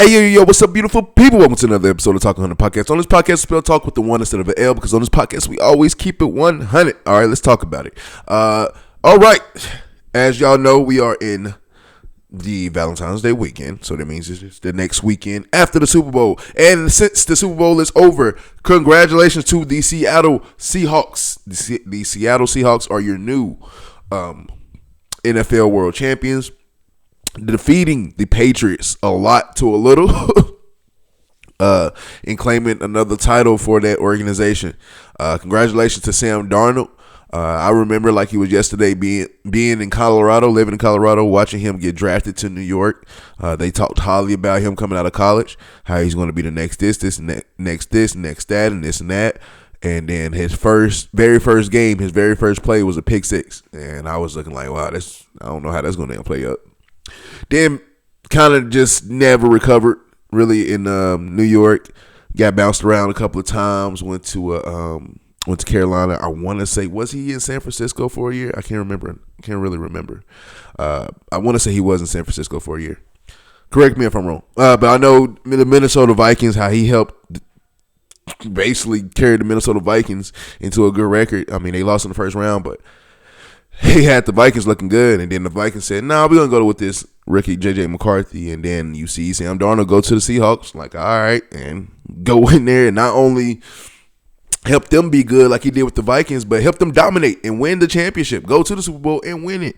Hey, yo, what's up, beautiful people? Welcome to another episode of Talk 100 Podcast. On this podcast, spell talk with the one instead of an L, because on this podcast, we always keep it 100. All right, let's talk about it. All right, as y'all know, we are in the Valentine's Day weekend, so that means it's the next weekend after the Super Bowl. And since the Super Bowl is over, congratulations to the Seattle Seahawks. The Seattle Seahawks are your new NFL world champions, defeating the Patriots a lot to a little and claiming another title for that organization. Congratulations to Sam Darnold. I remember like he was yesterday being in Colorado, living in Colorado, watching him get drafted to New York. They talked highly about him coming out of college, how he's going to be the next this, next that, and this and that. And then his very first game, his very first play was a pick six. And I was looking like, wow, I don't know how that's going to play up. Then kind of just never recovered really in New York. Got bounced around a couple of times. Went to Carolina. I want to say, was he in San Francisco for a year? I can't remember. Can't really remember. I want to say he was in San Francisco for a year. Correct me if I'm wrong. But I know the Minnesota Vikings, how he helped basically carry the Minnesota Vikings into a good record. I mean, they lost in the first round, but he had the Vikings looking good, and then the Vikings said, "Nah, we're gonna go with this rookie JJ McCarthy." And then you see Sam Darnold go to the Seahawks, like, all right, and go in there and not only help them be good like he did with the Vikings, but help them dominate and win the championship, go to the Super Bowl and win it.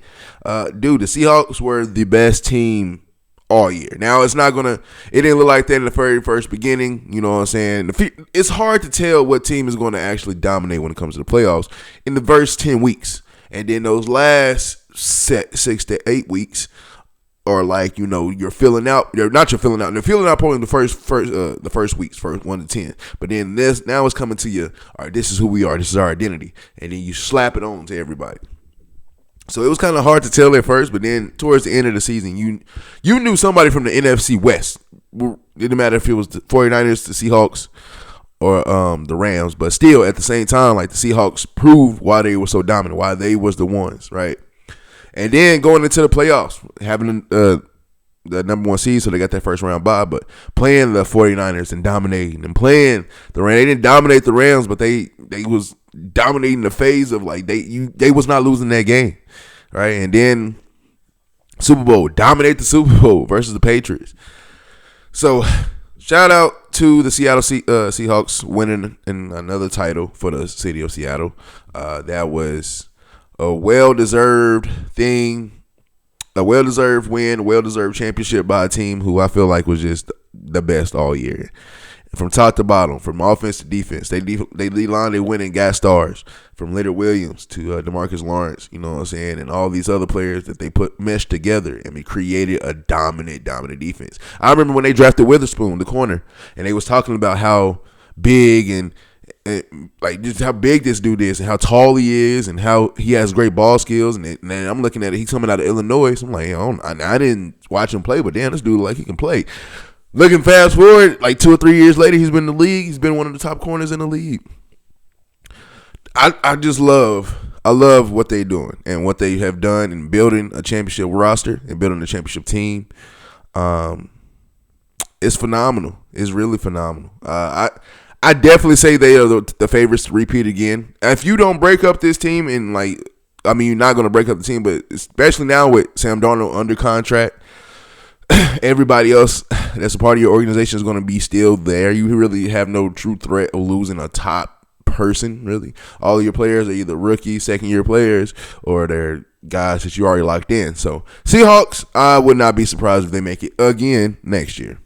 Dude, the Seahawks were the best team all year. Now it didn't look like that in the very first beginning. You know what I'm saying? It's hard to tell what team is going to actually dominate when it comes to the playoffs in the first 10 weeks. And then those last 6 to 8 weeks are like, you know, you're filling out. They're filling out probably in the first weeks, first 1 to 10. But then now it's coming to you. All right, this is who we are. This is our identity. And then you slap it on to everybody. So it was kind of hard to tell at first, but then towards the end of the season, you knew somebody from the NFC West. It didn't matter if it was the 49ers, the Seahawks, or the Rams, but still at the same time, like the Seahawks proved why they were so dominant, why they was the ones, right? And then going into the playoffs, having the number one seed, so they got that first round bye, but playing the 49ers and dominating and playing the Rams. They didn't dominate the Rams, but they was dominating the phase of like they was not losing that game, right? And then Super Bowl, dominate the Super Bowl versus the Patriots. So shout out to the Seattle Seahawks winning another title for the city of Seattle. That was a well-deserved thing, a well-deserved win, a well-deserved championship by a team who I feel like was just the best all year. From top to bottom, from offense to defense, they lead line, they win and got stars. From Leonard Williams to DeMarcus Lawrence, you know what I'm saying, and all these other players that they meshed together and we created a dominant defense. I remember when they drafted Witherspoon, the corner, and they was talking about how big and like just how big this dude is and how tall he is and how he has great ball skills. And then I'm looking at it, he's coming out of Illinois, so I'm like, I didn't watch him play, but damn, this dude like he can play. Looking fast forward, like 2 or 3 years later, he's been in the league. He's been one of the top corners in the league. I love what they're doing and what they have done in building a championship roster and building a championship team. It's phenomenal. It's really phenomenal. I definitely say they are the favorites to repeat again. If you don't break up this team and you're not going to break up the team, but especially now with Sam Darnold under contract, everybody else that's a part of your organization is going to be still there. You really have no true threat of losing a top person, really. All of your players are either rookie, second-year players, or they're guys that you already locked in. So, Seahawks, I would not be surprised if they make it again next year.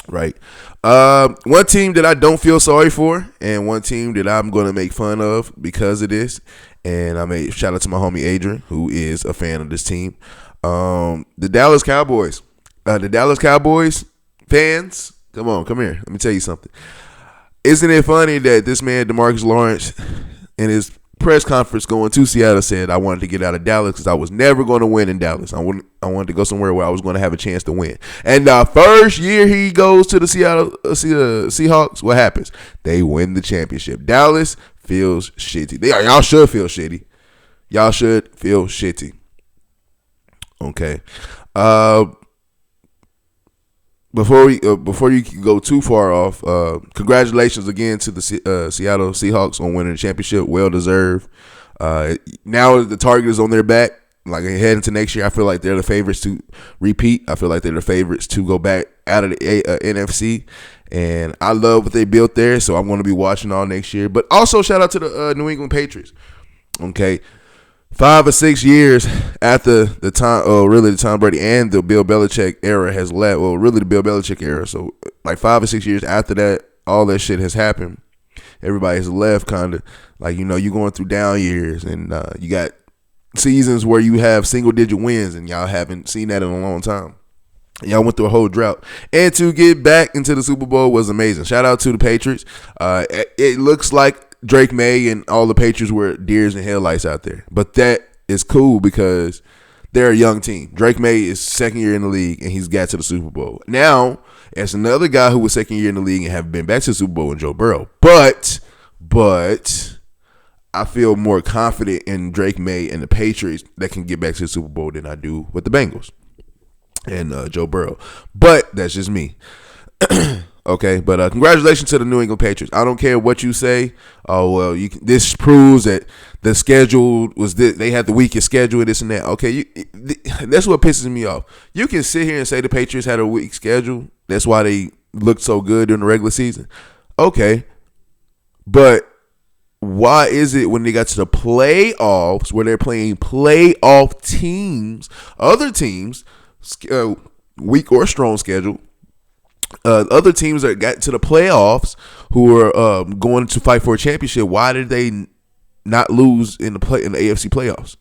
Right. One team that I don't feel sorry for and one team that I'm going to make fun of because of this, and I made shout out to my homie Adrian, who is a fan of this team. The Dallas Cowboys. The Dallas Cowboys fans, come here. Let me tell you something. Isn't it funny that this man, DeMarcus Lawrence, in his press conference going to Seattle said, I wanted to get out of Dallas because I was never going to win in Dallas. I wanted to go somewhere where I was going to have a chance to win. And the first year he goes to the Seattle Seahawks, what happens? They win the championship. Dallas feels shitty. Y'all should feel shitty. Y'all should feel shitty. Okay. before you go too far off, congratulations again to the Seattle Seahawks on winning the championship. Well deserved. Now the target is on their back. Like heading into next year, I feel like they're the favorites to repeat. I feel like they're the favorites to go back out of the NFC. And I love what they built there, so I'm going to be watching all next year. But also shout out to the New England Patriots. Okay, 5 or 6 years after the time, really the Tom Brady and the Bill Belichick era has left. Well, really the Bill Belichick era. So like 5 or 6 years after that, all that shit has happened. Everybody's left, kind of like you're going through down years, and you got seasons where you have single digit wins, and y'all haven't seen that in a long time. Y'all went through a whole drought, and to get back into the Super Bowl was amazing. Shout out to the Patriots. It looks like Drake May and all the Patriots were deers and headlights out there, but that is cool because they're a young team. Drake May is second year in the league, and he's got to the Super Bowl. Now, as another guy who was second year in the league and have been back to the Super Bowl, and Joe Burrow, but I feel more confident in Drake May and the Patriots that can get back to the Super Bowl than I do with the Bengals and Joe Burrow. But that's just me. Okay, but congratulations to the New England Patriots. I don't care what you say. Oh, well, this proves that the schedule was this, they had the weakest schedule, this and that. Okay, that's what pisses me off. You can sit here and say the Patriots had a weak schedule. That's why they looked so good during the regular season. Okay, but why is it when they got to the playoffs where they're playing playoff teams, other teams, weak or strong schedule, other teams that got to the playoffs who are going to fight for a championship, why did they not lose in the AFC playoffs?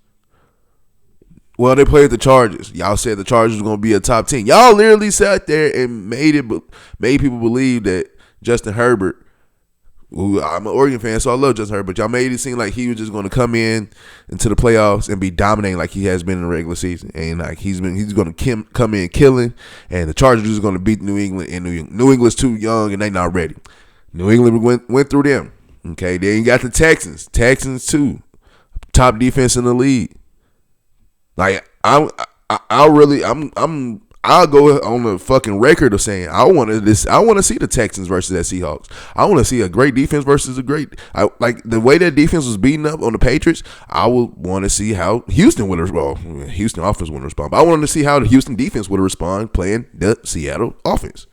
Well, they played the Chargers. Y'all said the Chargers were going to be a top team. Y'all literally sat there and made people believe that Justin Herbert, who I'm an Oregon fan, so I love Justin Herbert, but y'all made it seem like he was just going to come into the playoffs and be dominating like he has been in the regular season, and like he's going to come in killing, and the Chargers are going to beat New England, and New England's too young and they not ready. New England went through them. Okay, then you got the Texans too, top defense in the league. Like I'll go on the fucking record of saying I want to see the Texans versus that Seahawks. I want to see a great defense versus like the way that defense was beating up on the Patriots. I would want to see how Houston would respond. Houston offense wouldn't respond, but I wanted to see how the Houston defense would respond playing the Seattle offense,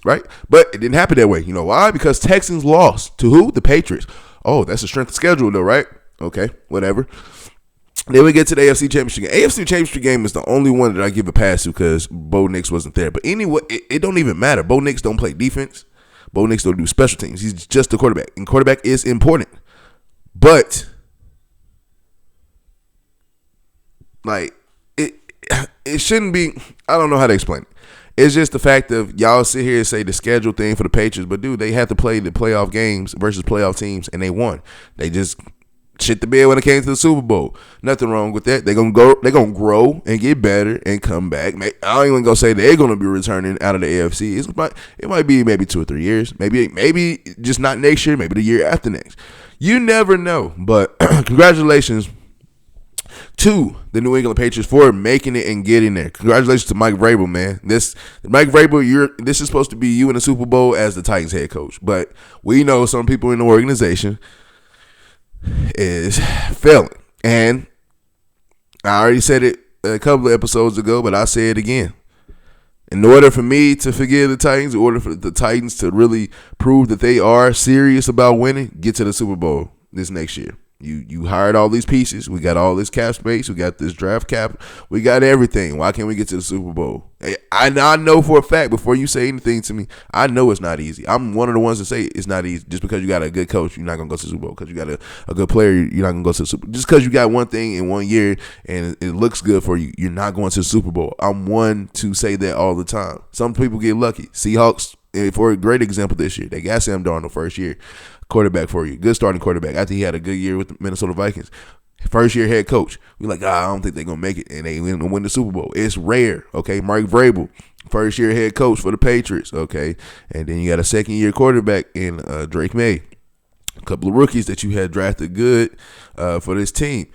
right? But it didn't happen that way. You know why? Because Texans lost to who? The Patriots. Oh, that's a strength of schedule though, right? Okay, whatever. Then we get to the AFC Championship game. AFC Championship game is the only one that I give a pass to because Bo Nix wasn't there. But anyway, it don't even matter. Bo Nix don't play defense. Bo Nix don't do special teams. He's just the quarterback. And quarterback is important. But, like, it shouldn't be, I don't know how to explain it. It's just the fact of y'all sit here and say the schedule thing for the Patriots. But, dude, they have to play the playoff games versus playoff teams, and they won. They just shit the bed when it came to the Super Bowl. Nothing wrong with that. They're gonna grow and get better and come back. I ain't even gonna say they're gonna be returning out of the AFC. It might be maybe 2 or 3 years. Maybe just not next year. Maybe the year after next. You never know. But congratulations to the New England Patriots for making it and getting there. Congratulations to Mike Vrabel, man. Mike Vrabel, this is supposed to be you in the Super Bowl as the Titans head coach. But we know some people in the organization is failing. And I already said it a couple of episodes ago, but I'll say it again. In order for me to forgive the Titans, in order for the Titans to really prove that they are serious about winning, get to the Super Bowl this next year. You hired all these pieces. We got all this cap space. We got this draft cap. We got everything. Why can't we get to the Super Bowl? I know for a fact, before you say anything to me, I know it's not easy. I'm one of the ones that say it's not easy. Just because you got a good coach, you're not going to go to the Super Bowl. Because you got a good player, you're not going to go to the Super Bowl. Just because you got one thing in 1 year and it looks good for you, you're not going to the Super Bowl. I'm one to say that all the time. Some people get lucky. Seahawks, for a great example this year, they got Sam Darnold first year quarterback for you. Good starting quarterback. After he had a good year with the Minnesota Vikings. First year head coach. We're like, I don't think they're going to make it. And they win the Super Bowl. It's rare. Okay. Mike Vrabel, first year head coach for the Patriots. Okay. And then you got a second year quarterback in Drake May. A couple of rookies that you had drafted good for this team.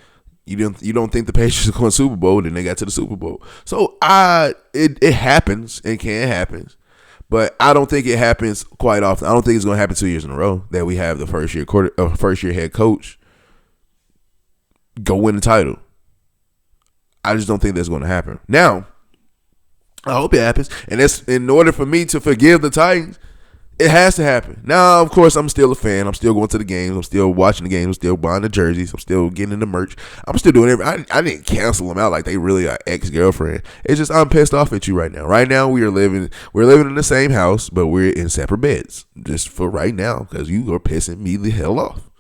You don't think the Patriots are going to Super Bowl, then they got to the Super Bowl. So it happens. It can happen. But I don't think it happens quite often. I don't think it's going to happen 2 years in a row that we have the first year head coach go win the title. I just don't think that's going to happen. Now, I hope it happens. And that's in order for me to forgive the Titans, it has to happen. Now, of course, I'm still a fan. I'm still going to the games. I'm still watching the games. I'm still buying the jerseys. I'm still getting the merch. I'm still doing everything. I didn't cancel them out like they really are ex-girlfriend. It's just I'm pissed off at you right now. Right now, we're living in the same house, but we're in separate beds. Just for right now, because you are pissing me the hell off.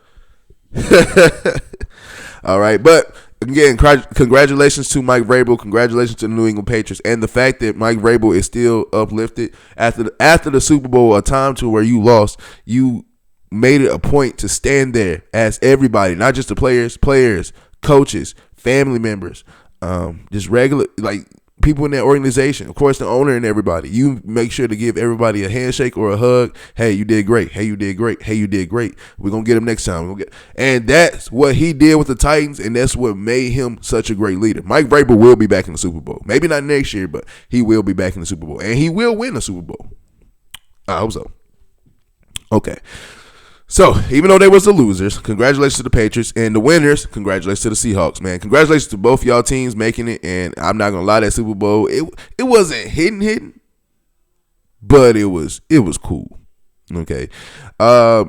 All right, but again, congratulations to Mike Vrabel. Congratulations to the New England Patriots, and the fact that Mike Vrabel is still uplifted after the Super Bowl, a time to where you lost. You made it a point to stand there as everybody, not just the players, coaches, family members, just regular people in that organization, of course, the owner and everybody. You make sure to give everybody a handshake or a hug. Hey, you did great. Hey, you did great. Hey, you did great. We're going to get him next time. And that's what he did with the Titans, and that's what made him such a great leader. Mike Vrabel will be back in the Super Bowl. Maybe not next year, but he will be back in the Super Bowl, and he will win the Super Bowl. I hope so. Okay. So, even though they was the losers, congratulations to the Patriots, and the winners, congratulations to the Seahawks, man. Congratulations to both y'all teams making it, and I'm not going to lie, that Super Bowl, it wasn't hidden, but it was cool, okay? I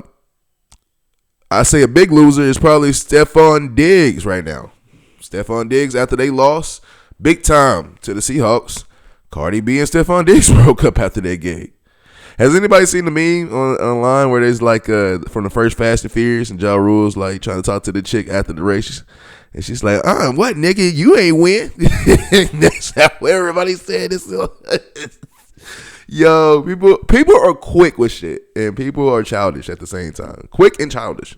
say a big loser is probably Stephon Diggs right now. Stephon Diggs, after they lost big time to the Seahawks, Cardi B and Stephon Diggs broke up after that game. Has anybody seen the meme online where there's from the first Fast and Furious and Ja Rule's like trying to talk to the chick after the race, and she's like, what nigga, you ain't win. That's how everybody said this. Yo, people are quick with shit, and people are childish at the same time. Quick and childish.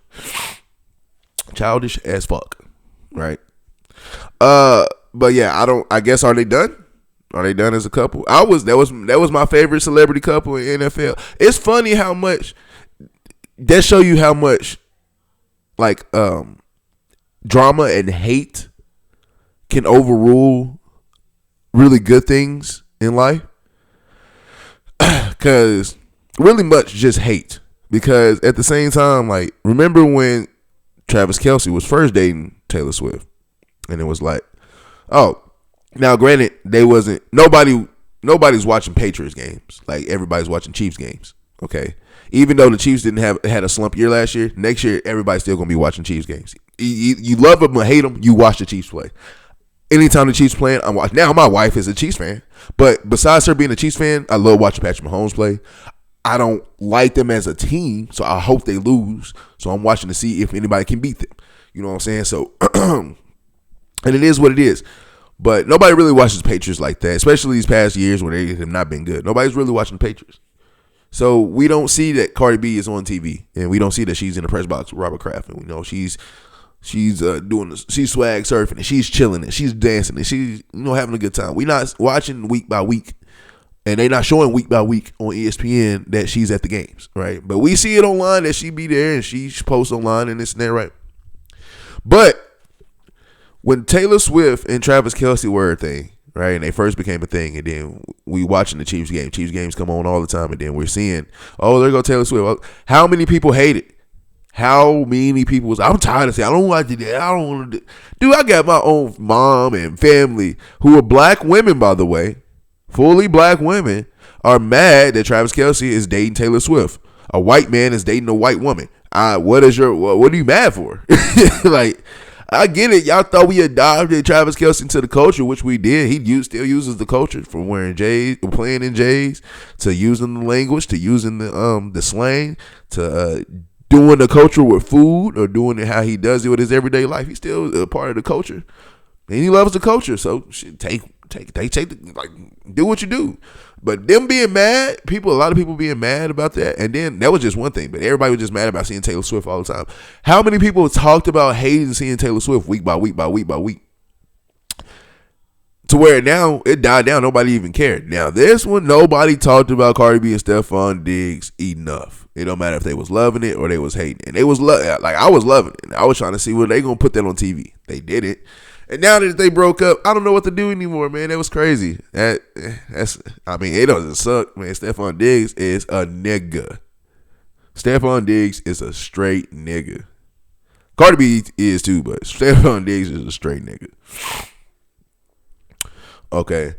Childish as fuck, right? But yeah, I guess, are they done? Are they done as a couple? That was my favorite celebrity couple in NFL. It's funny how much that show you how much drama and hate can overrule really good things in life. Cause really much just hate. Because at the same time, remember when Travis Kelce was first dating Taylor Swift, and it was like, oh. Now, granted, nobody's watching Patriots games. Like, everybody's watching Chiefs games, okay? Even though the Chiefs had a slump year last year, next year, everybody's still going to be watching Chiefs games. You love them or hate them, you watch the Chiefs play. Anytime the Chiefs playing, I'm watching. Now, my wife is a Chiefs fan, but besides her being a Chiefs fan, I love watching Patrick Mahomes play. I don't like them as a team, so I hope they lose. So I'm watching to see if anybody can beat them. You know what I'm saying? So, and it is what it is. But nobody really watches Patriots like that, especially these past years when they have not been good. Nobody's really watching the Patriots. So we don't see that Cardi B is on TV, and we don't see that she's in the press box with Robert Kraft. And we know she's doing this, she's swag surfing, and she's chilling, and she's dancing, and she's having a good time. We're not watching week by week, and they're not showing week by week on ESPN that she's at the games, right? But we see it online that she be there, and she posts online and this and that, right? But when Taylor Swift and Travis Kelce were a thing, right, and they first became a thing, and then we watching the Chiefs game. Chiefs games come on all the time, and then we're seeing, oh, there go Taylor Swift. How many people hate it? How many people was, I'm tired of saying, I don't want to do that. I don't want to do. Dude, I got my own mom and family who are black women, by the way, fully black women, are mad that Travis Kelce is dating Taylor Swift. A white man is dating a white woman. What are you mad for? I get it. Y'all thought we adopted Travis Kelce into the culture, which we did. He still uses the culture, from wearing J's, playing in J's, to using the language, to using the slang, to doing the culture with food, or doing it how he does it with his everyday life. He's still a part of the culture, and he loves the culture. So do what you do. But them being mad, a lot of people being mad about that, and then that was just one thing, but everybody was just mad about seeing Taylor Swift all the time. How many people talked about hating seeing Taylor Swift week by week by week by week? To where now it died down, nobody even cared. Now this one, nobody talked about Cardi B and Stephon Diggs enough. It don't matter if they was loving it or they was hating. And they was I was loving it. I was trying to see, were they gonna put that on TV? They did it. And now that they broke up, I don't know what to do anymore, man. That was crazy. It doesn't suck, man. Stephon Diggs is a nigga. Stephon Diggs is a straight nigga. Cardi B is too, but Stephon Diggs is a straight nigga. Okay.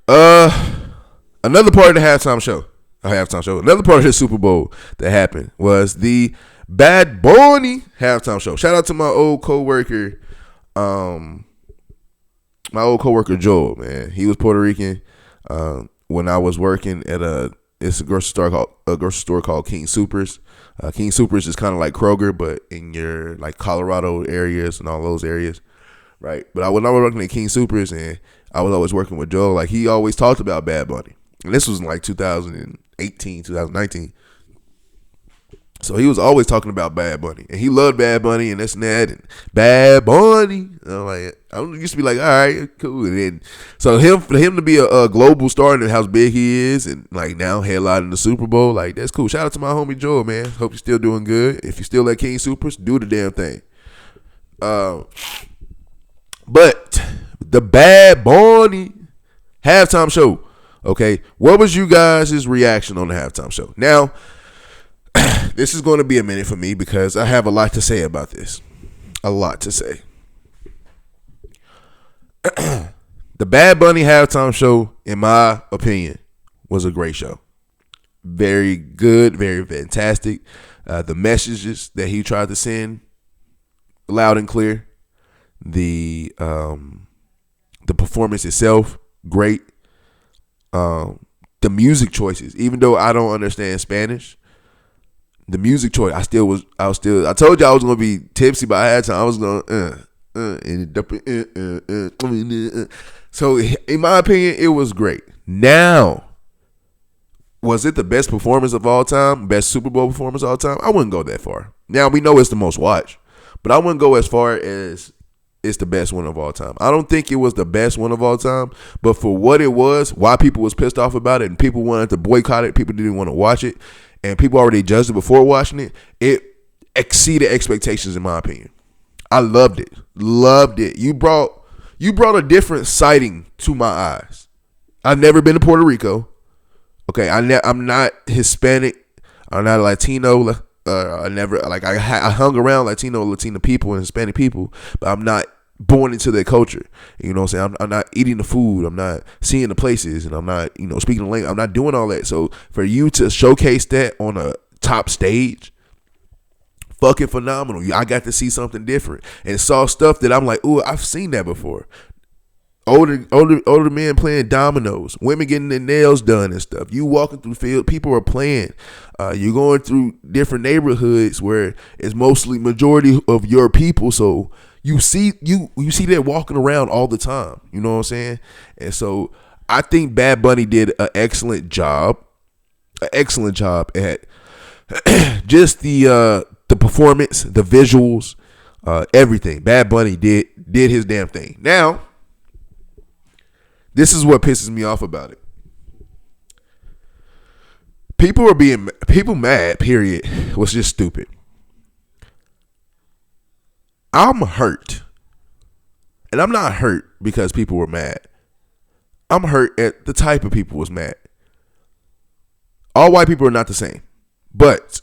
Another part of the halftime show. Another part of the Super Bowl that happened was the Bad Bunny halftime show. Shout out to my old coworker, Joel, man. He was Puerto Rican. When I was working at a grocery store called King Soopers. King Soopers is kind of like Kroger, but in your like Colorado areas and all those areas, right? But when I was working at King Soopers and I was always working with Joel, like he always talked about Bad Bunny. And this was in like 2018, 2019. So he was always talking about Bad Bunny. And he loved Bad Bunny and this and that. And Bad Bunny. I used to be like, all right, cool. And then, so for him to be a global star and how big he is and like now headlining the Super Bowl, like that's cool. Shout out to my homie Joel, man. Hope you're still doing good. If you're still at King Supers, do the damn thing. But the Bad Bunny halftime show. Okay, what was you guys' reaction on the halftime show? Now, this is going to be a minute for me because I have a lot to say about this. A lot to say. The Bad Bunny halftime show, in my opinion, was a great show. Very good, very fantastic. The messages that he tried to send, loud and clear. The performance itself, great. The music choices, even though I don't understand Spanish, the music choice, I told you I was gonna be tipsy by halftime. I was gonna So in my opinion, it was great. Now, was it the best performance of all time? Best Super Bowl performance of all time? I wouldn't go that far. Now we know it's the most watched, but I wouldn't go as far as it's the best one of all time. I don't think it was the best one of all time, but for what it was, why people was pissed off about it and people wanted to boycott it, people didn't want to watch it, and people already judged it before watching it, it exceeded expectations in my opinion. I loved it. Loved it. You brought a different sighting to my eyes. I've never been to Puerto Rico. Okay, I'm not Hispanic. I'm not Latino. I hung around Latina people and Hispanic people, but I'm not born into their culture. You know what I'm saying? I'm not eating the food. I'm not seeing the places, and I'm not, speaking the language. I'm not doing all that. So for you to showcase that on a top stage, fucking phenomenal. I got to see something different and saw stuff that I'm like, ooh, I've seen that before. Older men playing dominoes, women getting their nails done and stuff. You walking through field, people are playing. You're going through different neighborhoods where it's mostly majority of your people, so you see that walking around all the time. You know what I'm saying? And so I think Bad Bunny did an excellent job at just the performance, the visuals, everything. Bad Bunny did his damn thing. Now, this is what pisses me off about it. People mad, period, was just stupid. I'm hurt. And I'm not hurt because people were mad. I'm hurt at the type of people was mad. All white people are not the same. But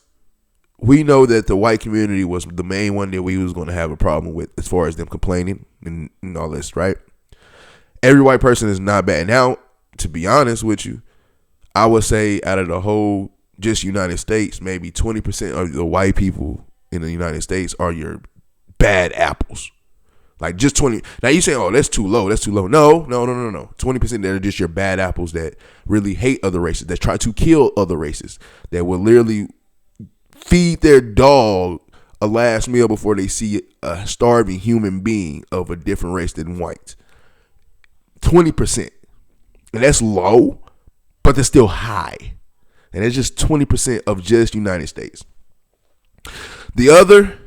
we know that the white community was the main one that we was going to have a problem with as far as them complaining and all this, right? Every white person is not bad. Now, to be honest with you, I would say out of the whole just United States, maybe 20% of the white people in the United States are your bad apples. Like just 20. Now you say, oh, that's too low. That's too low. No. 20% that are just your bad apples that really hate other races, that try to kill other races, that will literally feed their dog a last meal before they see a starving human being of a different race than white. 20%. And that's low, but they're still high. And it's just 20% of just United States. The other,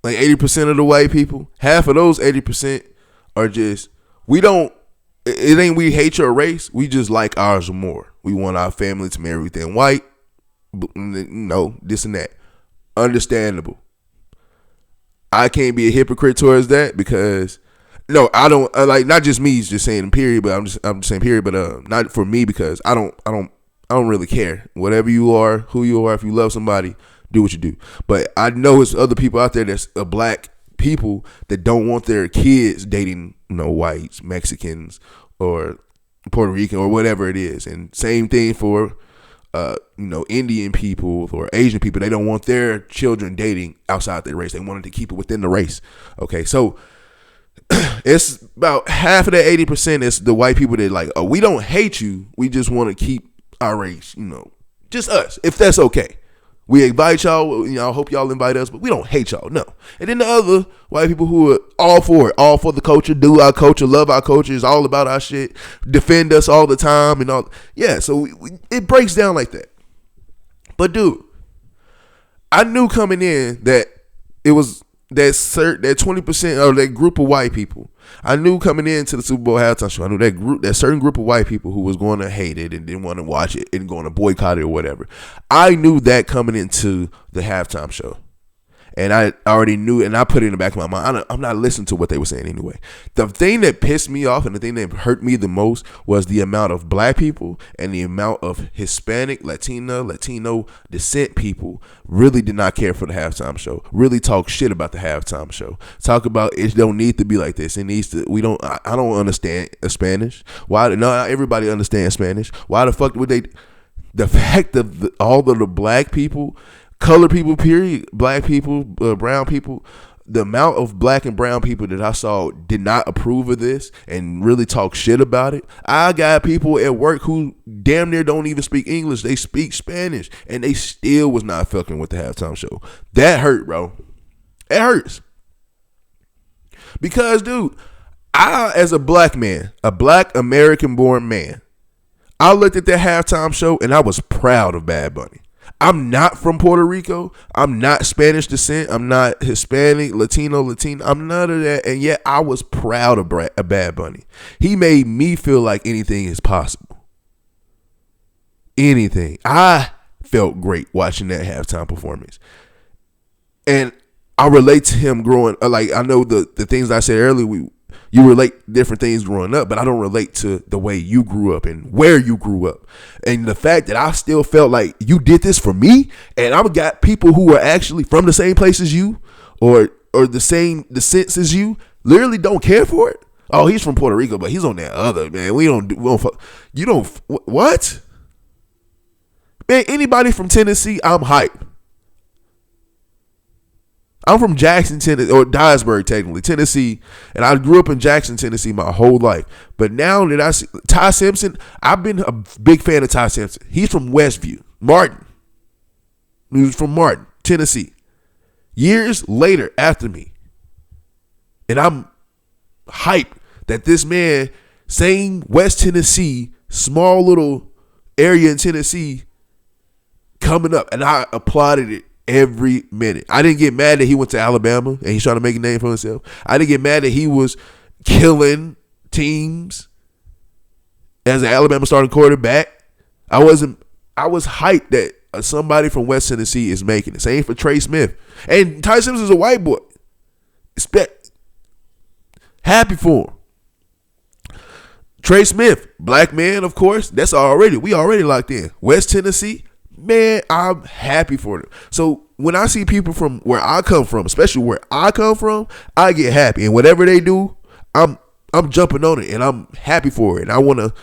like 80% of the white people, half of those 80% are just, it ain't we hate your race, we just like ours more. We want our family to marry everything white, this and that. Understandable. I can't be a hypocrite towards that because No, I don't like not just me. Just saying period, but I'm just saying period. But not for me because I don't really care. Whatever you are, who you are, if you love somebody, do what you do. But I know it's other people out there that's black people that don't want their kids dating, whites, Mexicans, or Puerto Rican or whatever it is. And same thing for Indian people or Asian people. They don't want their children dating outside their race. They wanted to keep it within the race. Okay, so it's about half of that 80% is the white people that like, oh, we don't hate you. We just want to keep our race, just us, if that's okay. We invite y'all, I hope y'all invite us, but we don't hate y'all, no. And then the other white people who are all for it, all for the culture, do our culture, love our culture, is all about our shit, defend us all the time and all. Yeah, so it breaks down like that. But dude, I knew coming in that it was that 20% or that group of white people. I knew coming into the Super Bowl halftime show, I knew that certain group of white people who was going to hate it and didn't want to watch it and going to boycott it or whatever. I knew that coming into the halftime show. And I already knew it, and I put it in the back of my mind. I'm not listening to what they were saying anyway. The thing that pissed me off and the thing that hurt me the most was the amount of black people and the amount of Hispanic, Latino descent people really did not care for the halftime show. Really talk shit about the halftime show. Talk about it don't need to be like this. It needs to. I don't understand Spanish. Why? No, not everybody understands Spanish. Why the fuck would they? The fact of all of the black people. Colored people, period, black people, brown people, the amount of black and brown people that I saw did not approve of this and really talk shit about it. I got people at work who damn near don't even speak English. They speak Spanish, and they still was not fucking with the halftime show. That hurt, bro. It hurts. Because, dude, I, as a black man, a black American-born man, I looked at that halftime show, and I was proud of Bad Bunny. I'm not from Puerto Rico. I'm not Spanish descent. I'm not Hispanic, Latino. I'm none of that. And yet I was proud of Bad Bunny. He made me feel like anything is possible. Anything. I felt great watching that halftime performance. And I relate to him growing, like I know the things I said earlier, you relate different things growing up, but I don't relate to the way you grew up and where you grew up. And the fact that I still felt like you did this for me, and I've got people who are actually from the same place as you or the same descent as you, literally don't care for it. Oh, he's from Puerto Rico, but he's on that other, man. We don't fuck. You don't, what? Man, anybody from Tennessee, I'm hyped. I'm from Jackson, Tennessee, or Dyersburg, technically, Tennessee, and I grew up in Jackson, Tennessee my whole life. But now that I see Ty Simpson, I've been a big fan of Ty Simpson. He's from Westview, Martin. He was from Martin, Tennessee. Years later, after me. And I'm hyped that this man, same West Tennessee, small little area in Tennessee, coming up, and I applauded it every minute. I didn't get mad that he went to Alabama and he's trying to make a name for himself. I didn't get mad that he was killing teams as an Alabama starting quarterback. I was hyped that somebody from West Tennessee is making it. Same for Trey Smith. And Ty Simpson is a white boy. Happy for him. Trey Smith, black man, of course. We already locked in. West Tennessee, man, I'm happy for them. So when I see people from where I come from, especially where I come from, I get happy. And whatever they do, I'm jumping on it and I'm happy for it. And I want to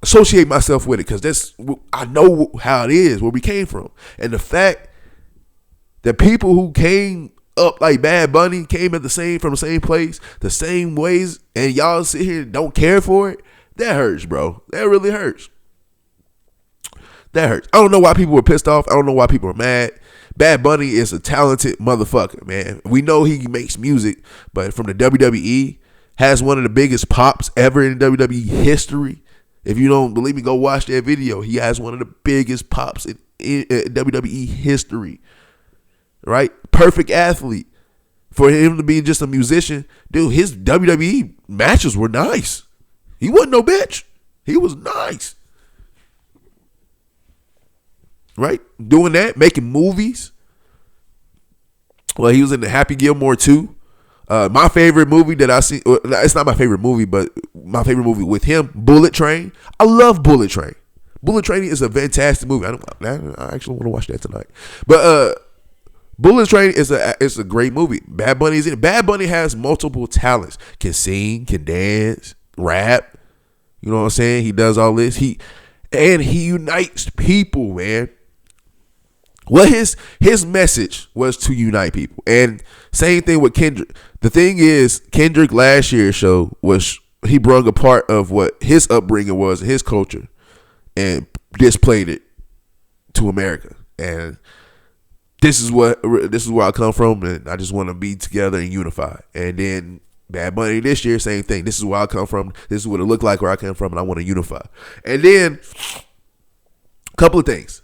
associate myself with it because I know how it is, where we came from. And the fact that people who came up like Bad Bunny came from the same place, the same ways, and y'all sit here and don't care for it, that hurts, bro. That really hurts. That hurts. I don't know why people were pissed off. I don't know why people are mad. Bad Bunny is a talented motherfucker, man. We know he makes music, but from the WWE, has one of the biggest pops ever in WWE history. If you don't believe me, go watch that video. He has one of the biggest pops in WWE history. Right? Perfect athlete. For him to be just a musician, dude, his WWE matches were nice. He wasn't no bitch. He was nice. Right? Doing that, making movies. Well, he was in the Happy Gilmore 2. My favorite movie that I see, it's not my favorite movie, but my favorite movie with him, Bullet Train. I love Bullet Train. Bullet Train is a fantastic movie. I actually want to watch that tonight. But Bullet Train is a great movie. Bad Bunny is in it. Bad Bunny has multiple talents. Can sing, can dance, rap. You know what I'm saying? He does all this. He unites people, man. What his message was to unite people. And same thing with Kendrick. The thing is, Kendrick last year's show was, he brought a part of what his upbringing was, his culture, and displayed it to America. And this is where I come from, and I just want to be together and unified. And then Bad Bunny this year, same thing. This is where I come from. This is what it looked like where I come from, and I want to unify. And then a couple of things.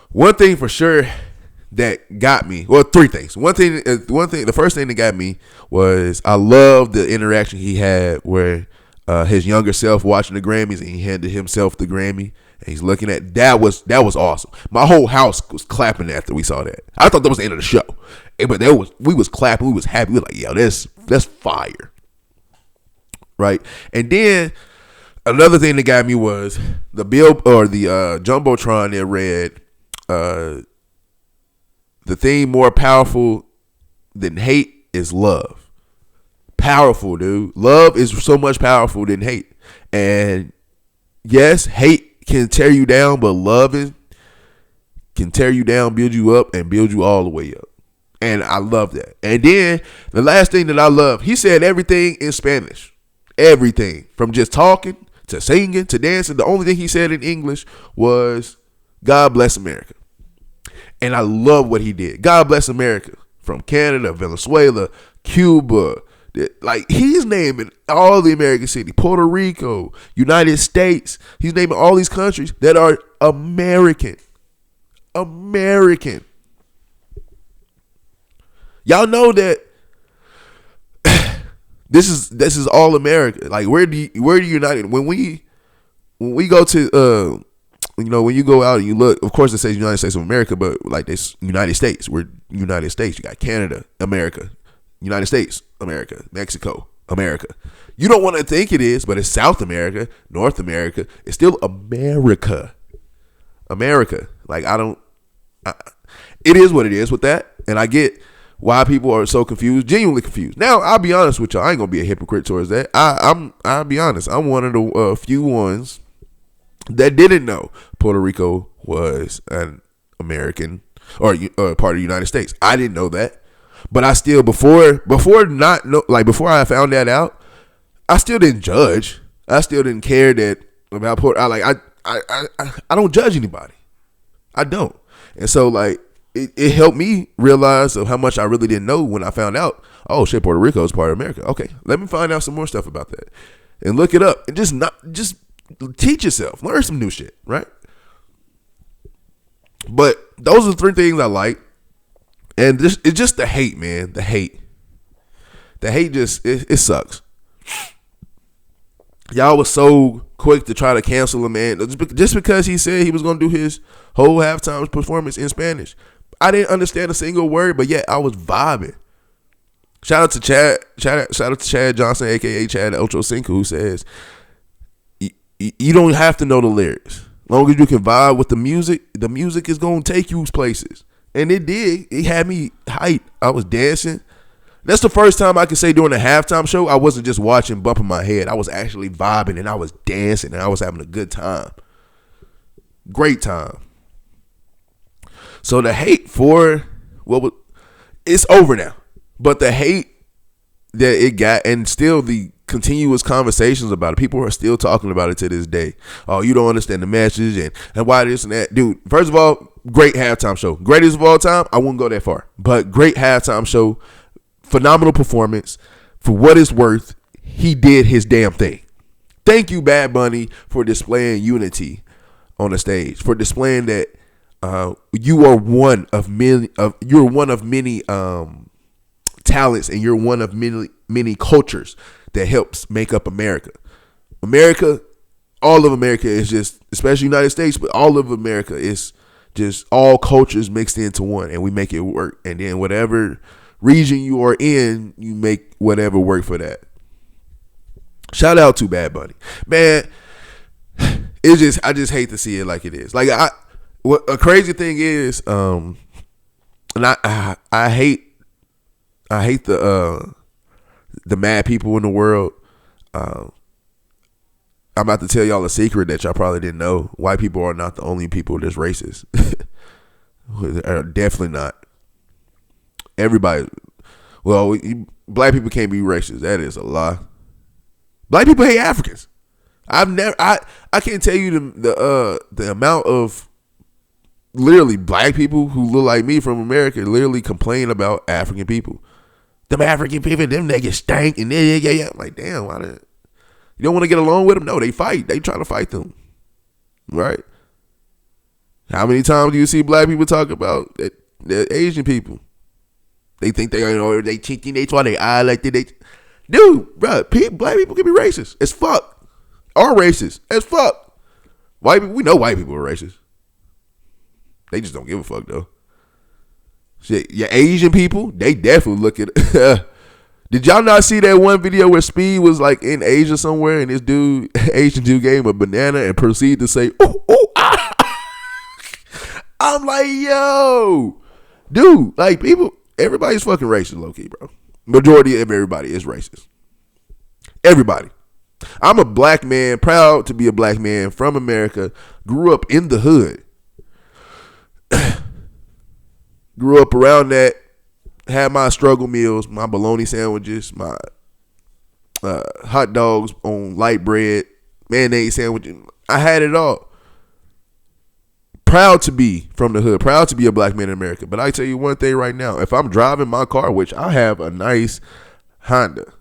One thing for sure that got me, well, three things. One thing, the first thing that got me was I love the interaction he had where his younger self watching the Grammys, and he handed himself the Grammy, and he's looking at that was awesome. My whole house was clapping after we saw that. I thought that was the end of the show, but we was clapping, we was happy, we were like, yo, that's fire, right? And then another thing that got me was the jumbotron that read, the thing more powerful than hate is love. Powerful, dude. Love is so much powerful than hate. And yes, hate can tear you down, but loving can tear you down, build you up, and build you all the way up. And I love that. And then the last thing that I love, he said everything in Spanish. Everything. From just talking to singing to dancing. The only thing he said in English was, God bless America. And I love what he did. God bless America. From Canada, Venezuela, Cuba. Like, he's naming all the American cities. Puerto Rico, United States. He's naming all these countries that are American. American. Y'all know that this is all America. Like, we're the United. When we go to when you go out and you look, of course it says United States of America, but like this United States, we're United States. You got Canada, America, United States, America, Mexico, America. You don't want to think it is, but it's South America, North America. It's still America. America. Like, it is what it is with that. And I get why people are so confused, genuinely confused. Now, I'll be honest with y'all. I ain't going to be a hypocrite towards that. I'll be honest. I'm one of the few ones that didn't know Puerto Rico was an American or part of the United States. I didn't know that, but I still before I found that out, I still didn't judge. I still didn't care that about Puerto. I don't judge anybody. I don't, and so like it helped me realize of how much I really didn't know when I found out. Oh shit, Puerto Rico is part of America. Okay, let me find out some more stuff about that and look it up and just teach yourself, learn some new shit, right? But those are the three things I like, and it's just the hate, man. The hate just it sucks. Y'all was so quick to try to cancel him, man, just because he said he was gonna do his whole halftime performance in Spanish. I didn't understand a single word, but yet I was vibing. Shout out to Chad Johnson, aka Chad Ocho Cinco, who says, you don't have to know the lyrics. As long as you can vibe with the music is going to take you places. And it did. It had me hyped. I was dancing. That's the first time I can say during the halftime show, I wasn't just watching, bumping my head. I was actually vibing, and I was dancing, and I was having a good time. Great time. So the hate it's over now. But the hate that it got, and still the continuous conversations about it. People are still talking about it to this day. Oh, you don't understand the message and why this and that. Dude, first of all, great halftime show. Greatest of all time, I wouldn't go that far. But great halftime show. Phenomenal performance. For what it's worth, he did his damn thing. Thank you, Bad Bunny, for displaying unity on the stage. For displaying that you are one of many talents, and you're one of many cultures that helps make up America. America, all of America is just, especially United States, but all of America is just all cultures mixed into one, and we make it work. And then whatever region you are in, you make whatever work for that. Shout out to Bad Bunny, man. I just hate to see it like it is. Like what a crazy thing is, and I hate the mad people in the world. I'm about to tell y'all a secret that y'all probably didn't know. White people are not the only people that's racist. Definitely not. Everybody. Well, black people can't be racist. That is a lie. Black people hate Africans. I can't tell you the amount of literally black people who look like me from America literally complain about African people. Them African people, them niggas stank and yeah. I'm like, damn, why did you don't want to get along with them? No, they fight. They trying to fight them, right? How many times do you see black people talk about the Asian people? They think they cheating. They try they eye like they. Dude, bro, black people can be racist as fuck. Are racist as fuck. White people, we know white people are racist. They just don't give a fuck though. Shit, your Asian people, they definitely look at it. Did y'all not see that one video where Speed was like in Asia somewhere and this Asian dude gave him a banana and proceeded to say, ooh, ah. I'm like, yo, dude, like everybody's fucking racist, low key, bro. Majority of everybody is racist. Everybody. I'm a black man, proud to be a black man from America, grew up in the hood. Grew up around that, had my struggle meals, my bologna sandwiches, my hot dogs on light bread, mayonnaise sandwiches. I had it all. Proud to be from the hood, proud to be a black man in America. But I tell you one thing right now, if I'm driving my car, which I have a nice Honda,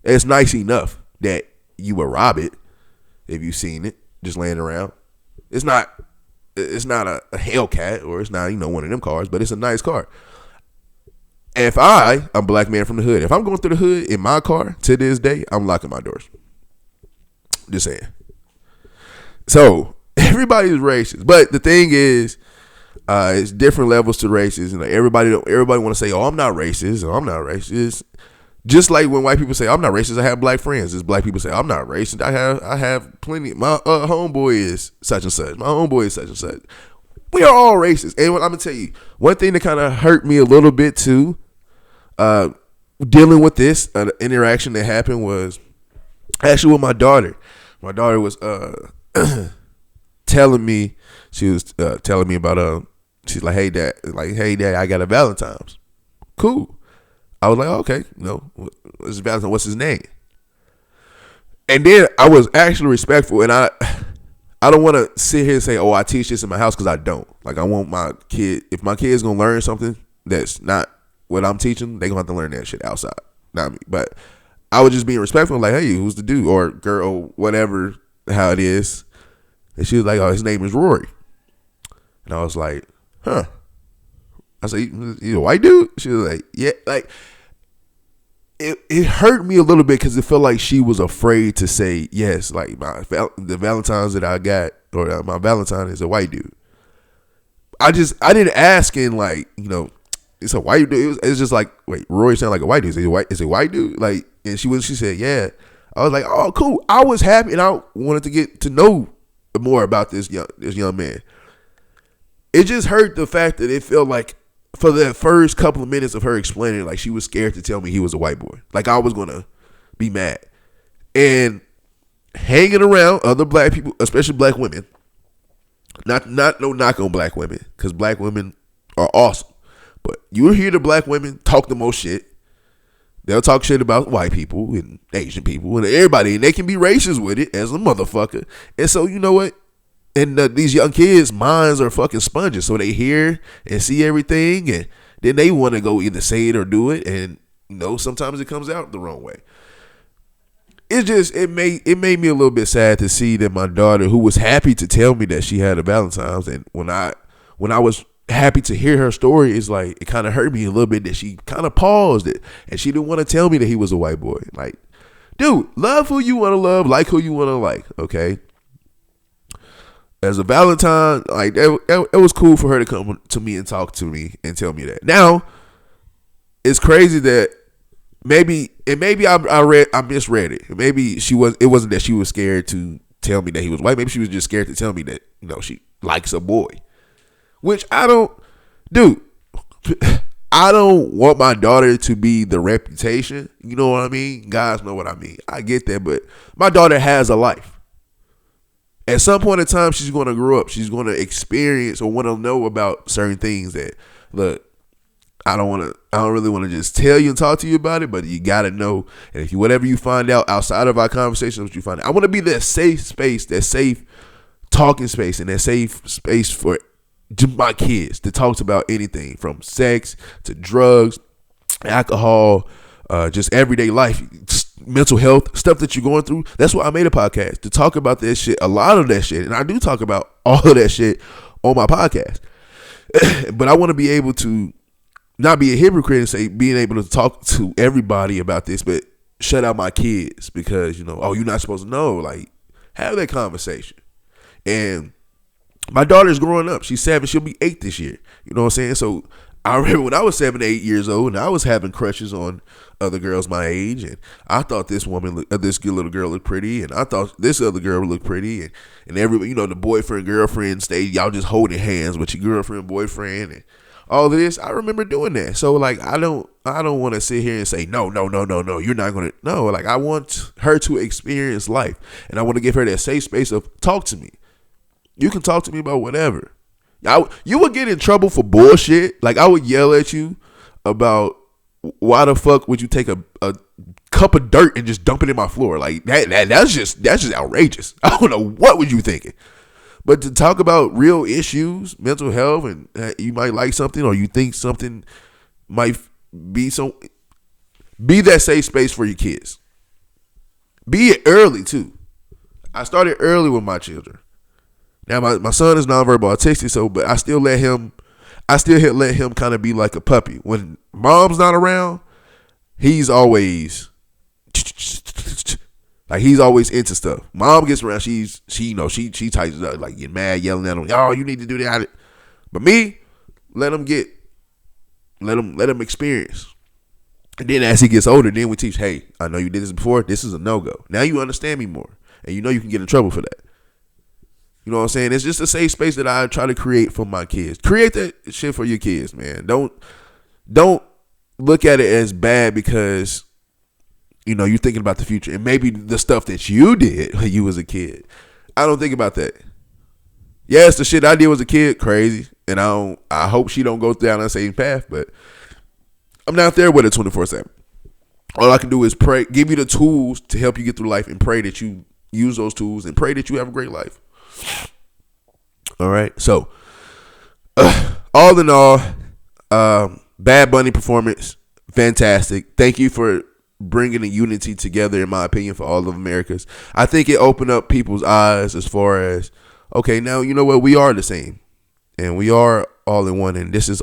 it's nice enough that you would rob it if you've seen it just laying around. It's not a Hellcat or it's not, one of them cars, but it's a nice car. If I'm a black man from the hood, if I'm going through the hood in my car to this day, I'm locking my doors. Just saying. So everybody's racist, but the thing is, it's different levels to racism. Like everybody want to say, "Oh, I'm not racist," or "I'm not racist." Just like when white people say, "I'm not racist," I have black friends. As black people say, "I'm not racist," I have plenty. My homeboy is such and such. My homeboy is such and such. We are all racist. And I'm gonna tell you one thing that kind of hurt me a little bit too, dealing with this interaction that happened was actually with my daughter. My daughter was telling me about she's like, hey dad, I got a Valentine's. Cool. I was like, oh, okay, what's Valentine? What's his name? And then I was actually respectful, and I don't want to sit here and say, oh, I teach this in my house, because I don't. Like, I want my kid, if my kid's gonna learn something that's not what I'm teaching, they gonna have to learn that shit outside, not me. But I was just being respectful, like, hey, who's the dude or girl, or whatever, how it is. And she was like, oh, his name is Rory. And I was like, huh. I said, you a white dude? She was like, yeah. Like, it hurt me a little bit because it felt like she was afraid to say yes. Like, the Valentine's that I got, or my Valentine is a white dude. I didn't ask in like, it's a white dude. It's just like, wait, Roy sound like a white dude. Is a white dude? Like, and she said, yeah. I was like, oh, cool. I was happy, and I wanted to get to know more about this young man. It just hurt the fact that it felt like for the first couple of minutes of her explaining, like she was scared to tell me he was a white boy. Like I was gonna be mad. And hanging around other black people, especially black women, not no knock on black women, because black women are awesome. But you hear the black women talk the most shit. They'll talk shit about white people and Asian people and everybody, and they can be racist with it as a motherfucker. And so, you know what? And these young kids' minds are fucking sponges, so they hear and see everything, and then they want to go either say it or do it, and sometimes it comes out the wrong way. It made me a little bit sad to see that my daughter, who was happy to tell me that she had a Valentine's, and when I was happy to hear her story, it's like it kind of hurt me a little bit that she kind of paused it, and she didn't want to tell me that he was a white boy. Like, dude, love who you want to love, like who you want to like, okay? As a Valentine, like it was cool for her to come to me and talk to me and tell me that. Now, it's crazy that maybe I misread it. Maybe it wasn't that she was scared to tell me that he was white. Maybe she was just scared to tell me that, she likes a boy. Which I don't do. I don't want my daughter to be the reputation. You know what I mean? Guys know what I mean. I get that, but my daughter has a life. At some point in time, she's going to grow up. She's going to experience or want to know about certain things that, look, I don't really want to just tell you and talk to you about it, but you got to know. And whatever you find out outside of our conversations, what you find out, I want to be that safe space, that safe talking space, and that safe space for my kids that talks about anything from sex to drugs, alcohol, just everyday life, mental health, stuff that you're going through. That's why I made a podcast, to talk about that shit, a lot of that shit. And I do talk about all of that shit on my podcast. But I want to be able to not be a hypocrite and say, being able to talk to everybody about this, but shut out my kids because, you're not supposed to know. Like, have that conversation. And my daughter's growing up. She's 7. She'll be 8 this year. You know what I'm saying? So I remember when I was 7, 8 years old, and I was having crushes on other girls my age, and I thought this little girl looked pretty, and I thought this other girl looked pretty, and everybody, the boyfriend girlfriend stage, y'all just holding hands with your girlfriend boyfriend, and all of this. I remember doing that. So like, I don't want to sit here and say no, you're not gonna. No, like, I want her to experience life, and I want to give her that safe space of talk to me. You can talk to me about whatever. You would get in trouble for bullshit. Like, I would yell at you about why the fuck would you take a cup of dirt and just dump it in my floor? Like, that's just outrageous. I don't know, what were you thinking? But to talk about real issues, mental health, and you might like something or you think something might be that safe space for your kids. Be it early too. I started early with my children. Now my son is nonverbal autistic, but I still let him kind of be like a puppy. When mom's not around, he's always like, he's always into stuff. Mom gets around, she tightens up, like, getting mad, yelling at him, oh, you need to do that. But me, let him experience. And then as he gets older, then we teach, hey, I know you did this before, this is a no-go. Now you understand me more, and you can get in trouble for that. You know what I'm saying? It's just a safe space that I try to create for my kids. Create that shit for your kids, man. Don't look at it as bad because, you're thinking about the future and maybe the stuff that you did when you was a kid. I don't think about that. Yes, the shit I did as a kid, crazy. And I hope she don't go down that same path, but I'm not there with it 24/7. All I can do is pray, give you the tools to help you get through life, and pray that you use those tools and pray that you have a great life. All right. So, all in all, Bad Bunny performance, fantastic. Thank you for bringing the unity together, in my opinion, for all of Americas. I think it opened up people's eyes as far as, okay, now you know what, we are the same, and we are all in one, and this is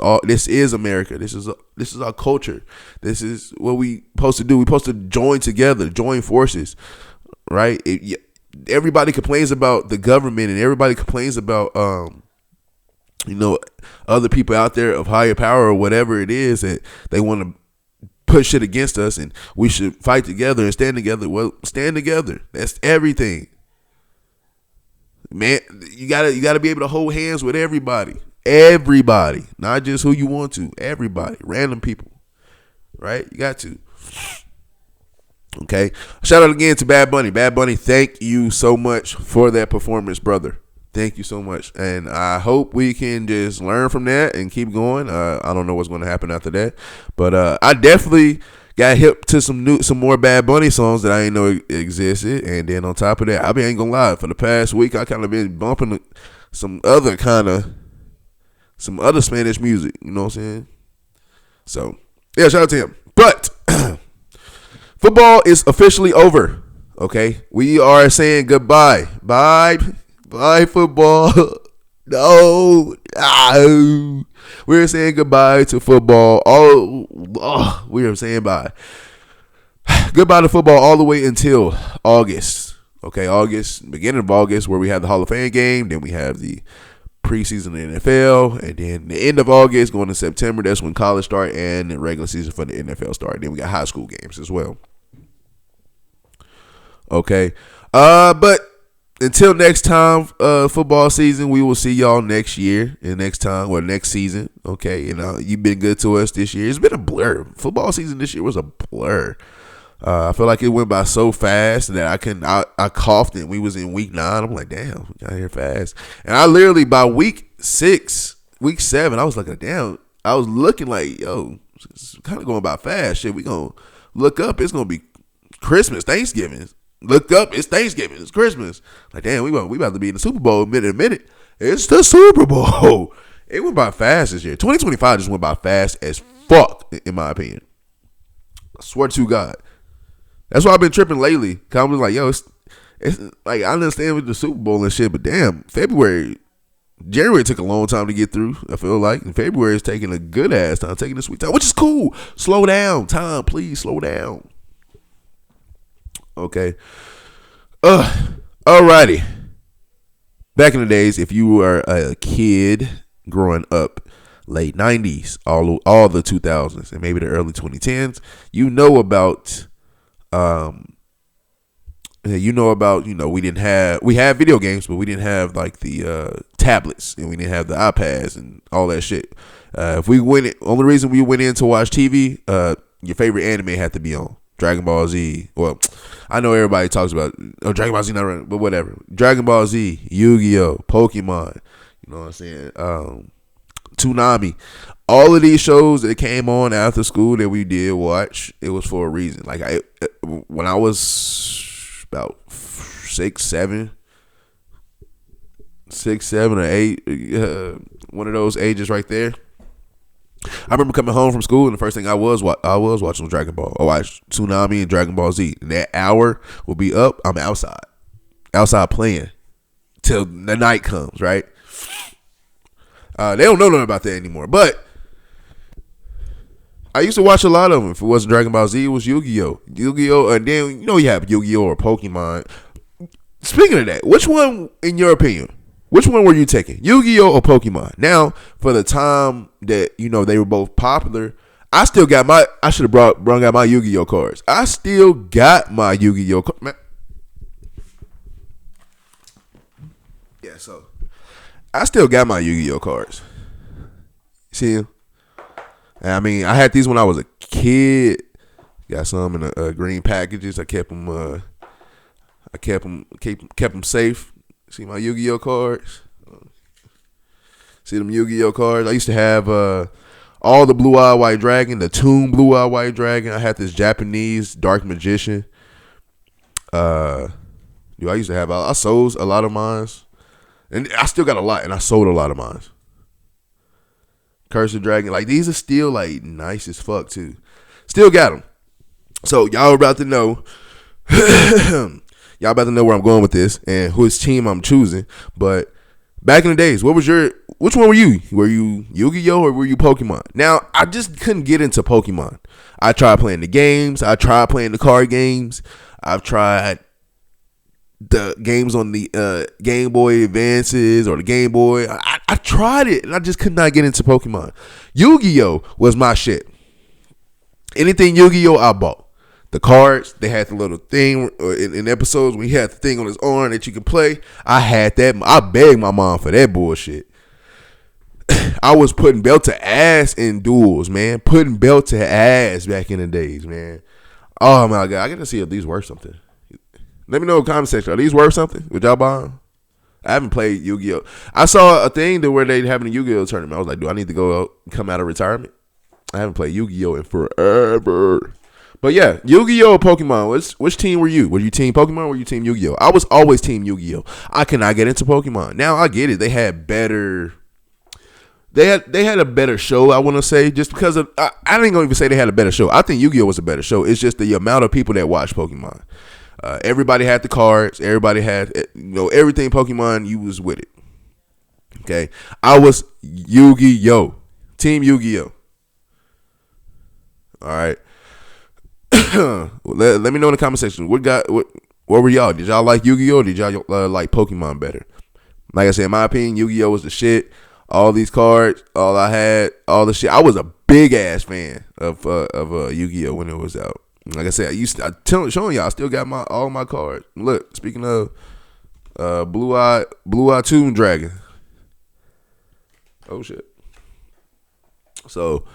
America. This is our culture. This is what we supposed to do. We're supposed to join together, join forces, right? Everybody complains about the government, and everybody complains about other people out there of higher power or whatever it is that they want to put shit against us, and we should fight together and stand together. Well, stand together. That's everything, man. You gotta be able to hold hands with everybody, not just who you want to. Everybody, random people, right? You got to. Okay. Shout out again to Bad Bunny. Bad Bunny, thank you so much for that performance, brother. Thank you so much. And I hope we can just learn from that and keep going. I don't know what's going to happen after that. But I definitely got hip to some more Bad Bunny songs that I didn't know existed. And then on top of that, I ain't going to lie. For the past week, I kind of been bumping some other Spanish music. You know what I'm saying? So, yeah, shout out to him. But football is officially over, okay? We are saying goodbye. Bye football. No. We're saying goodbye to football. We are saying bye. Goodbye to football all the way until August. Okay, beginning of August, where we have the Hall of Fame game. Then we have the preseason in the NFL, and then the end of August going to September, that's when college start and the regular season for the NFL start. Then we got high school games as well. Okay. But until next time, football season, we will see y'all next year and next season. Okay. You've been good to us this year. It's been a blur. Football season this year was a blur. I feel like it went by so fast that I coughed and we was in week 9. I'm like, damn, we got here fast. And I literally by week 7, I was like, damn. I was looking like, yo, it's kind of going by fast. Shit, we gonna look up. It's gonna be Christmas, Thanksgiving. Look up, it's Thanksgiving, it's Christmas. Like, damn, we about to be in the Super Bowl in a minute. It's the Super Bowl. It went by fast this year. 2025 just went by fast as fuck, in my opinion. I swear to God. That's why I've been tripping lately. Cause I'm like, yo, it's like, I understand with the Super Bowl and shit, but damn, January took a long time to get through, I feel like. And February is taking a good ass time, taking a sweet time, which is cool. Slow down, time, please, slow down. Okay. Alrighty. Back in the days, if you were a kid growing up, late 90s, all the 2000s, and maybe the early 2010s, we had video games, but we didn't have like the tablets, and we didn't have the iPads and all that shit. Only reason we went in to watch TV, your favorite anime had to be on. Dragon Ball Z. Well, I know everybody talks about Dragon Ball Z, not right, but whatever. Dragon Ball Z, Yu-Gi-Oh, Pokemon. You know what I'm saying? Toonami. All of these shows that came on after school that we did watch, it was for a reason. Like when I was about 6, 7 or 8, one of those ages right there. I remember coming home from school and the first thing I was watching was Dragon Ball. I watched Toonami and Dragon Ball Z. And that hour will be up. I'm outside playing till the night comes. Right? They don't know nothing about that anymore. But I used to watch a lot of them. If it wasn't Dragon Ball Z, it was Yu-Gi-Oh, and then you have Yu-Gi-Oh or Pokemon. Speaking of that, which one, in your opinion? Which one were you taking, Yu-Gi-Oh or Pokemon? Now, for the time that they were both popular, I should have brought out my Yu-Gi-Oh cards. I still got my Yu-Gi-Oh cards. Yeah, so I still got my Yu-Gi-Oh cards. See them? I mean, I had these when I was a kid. Got some in the green packages. I kept them. Kept them safe. See my Yu-Gi-Oh cards? See them Yu-Gi-Oh cards? I used to have all the Blue-Eyed White Dragon, the Toon Blue-Eyed White Dragon. I had this Japanese Dark Magician. I used to have, I sold a lot of mine. And I still got a lot, and I sold a lot of mine. Curse of Dragon. Like, these are still, like, nice as fuck, too. Still got them. So, y'all are about to know. Y'all about to know where I'm going with this and whose team I'm choosing. But back in the days, which one were you? Were you Yu-Gi-Oh or were you Pokemon? Now, I just couldn't get into Pokemon. I tried playing the games. I tried playing the card games. I've tried the games on the Game Boy Advances or the Game Boy. I tried it and I just could not get into Pokemon. Yu-Gi-Oh was my shit. Anything Yu-Gi-Oh I bought. The cards, they had the little thing in episodes when he had the thing on his arm that you could play. I had that. I begged my mom for that bullshit. I was putting belt to ass in duels, man. Putting belt to ass back in the days, man. Oh, my God. I got to see if these worth something. Let me know in the comment section. Are these worth something? Would y'all buy them? I haven't played Yu-Gi-Oh. I saw a thing where they having a Yu-Gi-Oh tournament. I was like, do I need to come out of retirement? I haven't played Yu-Gi-Oh in forever. But yeah, Yu-Gi-Oh or Pokemon, which team were you? Were you team Pokemon or were you team Yu-Gi-Oh? I was always team Yu-Gi-Oh. I cannot get into Pokemon. Now I get it. They had a better show, I want to say, just because of, I ain't gonna even say they had a better show. I think Yu-Gi-Oh was a better show. It's just the amount of people that watch Pokemon. Everybody had the cards. Everybody had, everything Pokemon, you was with it. Okay. I was Yu-Gi-Oh. Team Yu-Gi-Oh. All right. Let me know in the comment section. What were y'all? Did y'all like Yu-Gi-Oh or did y'all like Pokemon better? Like I said, in my opinion, Yu-Gi-Oh was the shit. All these cards, all I had, all the shit. I was a big ass fan of Yu-Gi-Oh when it was out. Like I said, showing y'all, I still got all my cards. Look, speaking of Blue Eye Toon Dragon. Oh shit. So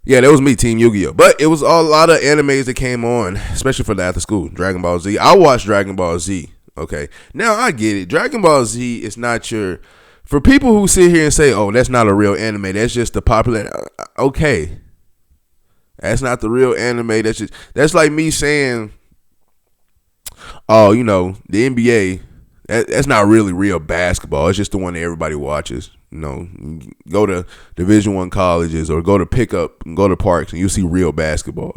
yeah, that was me, Team Yu-Gi-Oh. But it was a lot of animes that came on, especially for the after school. Dragon Ball Z. I watched Dragon Ball Z. Okay. Now I get it. Dragon Ball Z is not your. For people who sit here and say, "Oh, that's not a real anime. That's just the popular." Okay. That's not the real anime. That's like me saying, "Oh, the NBA. That's not really real basketball. It's just the one that everybody watches." Go to Division I colleges or go to pickup and go to parks and you see real basketball.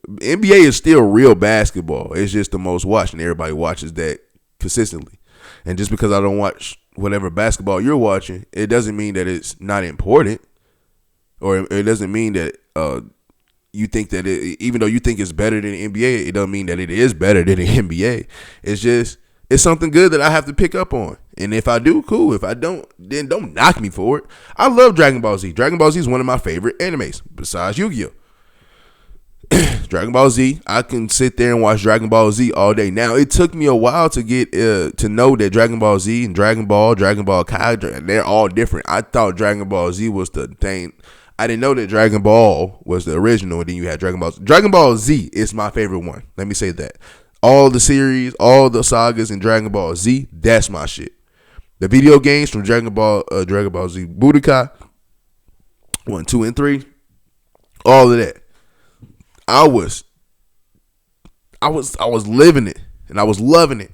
NBA is still real basketball. It's just the most watched and everybody watches that consistently. And just because I don't watch whatever basketball you're watching, it doesn't mean that it's not important, or it doesn't mean that you think that even though you think it's better than the NBA, it doesn't mean that it is better than the NBA. It's something good that I have to pick up on. And if I do, cool. If I don't, then don't knock me for it. I love Dragon Ball Z. Dragon Ball Z is one of my favorite animes besides Yu-Gi-Oh. Dragon Ball Z, I can sit there and watch Dragon Ball Z all day. Now, it took me a while to get to know that Dragon Ball Z and Dragon Ball Kai, they're all different. I thought Dragon Ball Z was the thing. I didn't know that Dragon Ball was the original, and then you had Dragon Ball Z. Dragon Ball Z is my favorite one. Let me say that. All the series, all the sagas in Dragon Ball Z, that's my shit. The video games from Dragon Ball Z Budokai 1, 2, and 3, all of that. I was living it and I was loving it.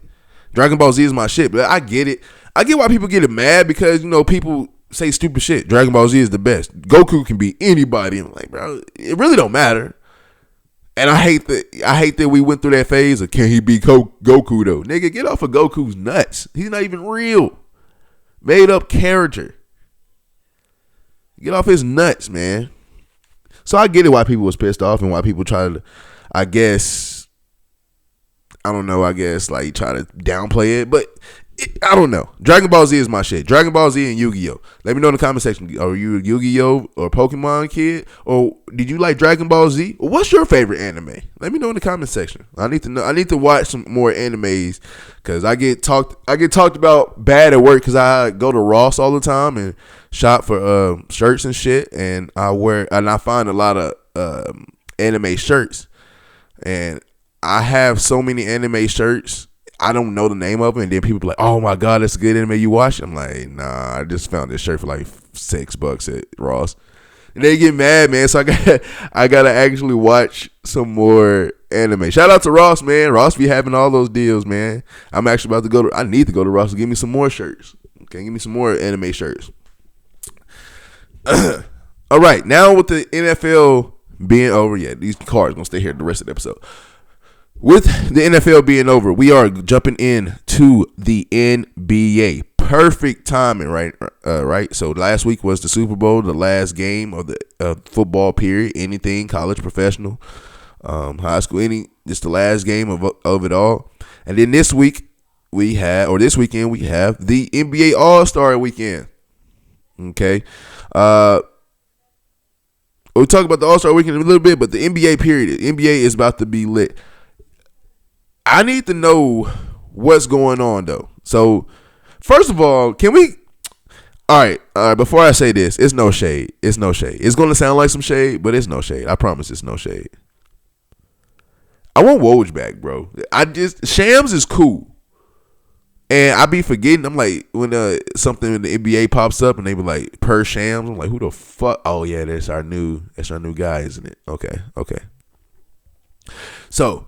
Dragon Ball Z is my shit, but I get it. I get why people get mad because people say stupid shit. Dragon Ball Z is the best. Goku can be anybody. I'm like, bro, it really don't matter. And I hate that we went through that phase of can he be Goku though? Nigga, get off of Goku's nuts. He's not even real. Made up character. Get off his nuts, man. So I get it why people was pissed off and why people try to, try to downplay it. But I don't know. Dragon Ball Z is my shit. Dragon Ball Z and Yu-Gi-Oh. Let me know in the comment section. Are you a Yu-Gi-Oh or Pokémon kid? Or did you like Dragon Ball Z? Or what's your favorite anime? Let me know in the comment section. I need to know. I need to watch some more animes because I get talked about bad at work because I go to Ross all the time and shop for shirts and shit, and I find a lot of anime shirts, and I have so many anime shirts. I don't know the name of it, and then people be like, "Oh my god, that's a good anime. You watch?" I'm like, "Nah, I just found this shirt for like $6 at Ross," and they get mad, man. So I gotta actually watch some more anime. Shout out to Ross, man. Ross be having all those deals, man. I'm actually about to I need to go to Ross to give me some more shirts. Okay, give me some more anime shirts. All right, now with the NFL being over, these cards gonna stay here the rest of the episode. With the NFL being over, we are jumping into the NBA. Perfect timing, right? Right. So last week was the Super Bowl, the last game of the football period. Anything, college, professional, high school, just the last game of it all. And then this weekend we have the NBA All-Star Weekend. Okay. We'll talk about the All-Star Weekend in a little bit, but the NBA period, NBA is about to be lit. I need to know what's going on, though. So, first of all, can we... All right, before I say this, it's no shade. It's no shade. It's going to sound like some shade, but it's no shade. I promise it's no shade. I want Woj back, bro. Shams is cool. And I be forgetting. I'm like, when something in the NBA pops up and they be like, per Shams, I'm like, who the fuck? Oh, yeah, that's our new guy, isn't it? Okay. So,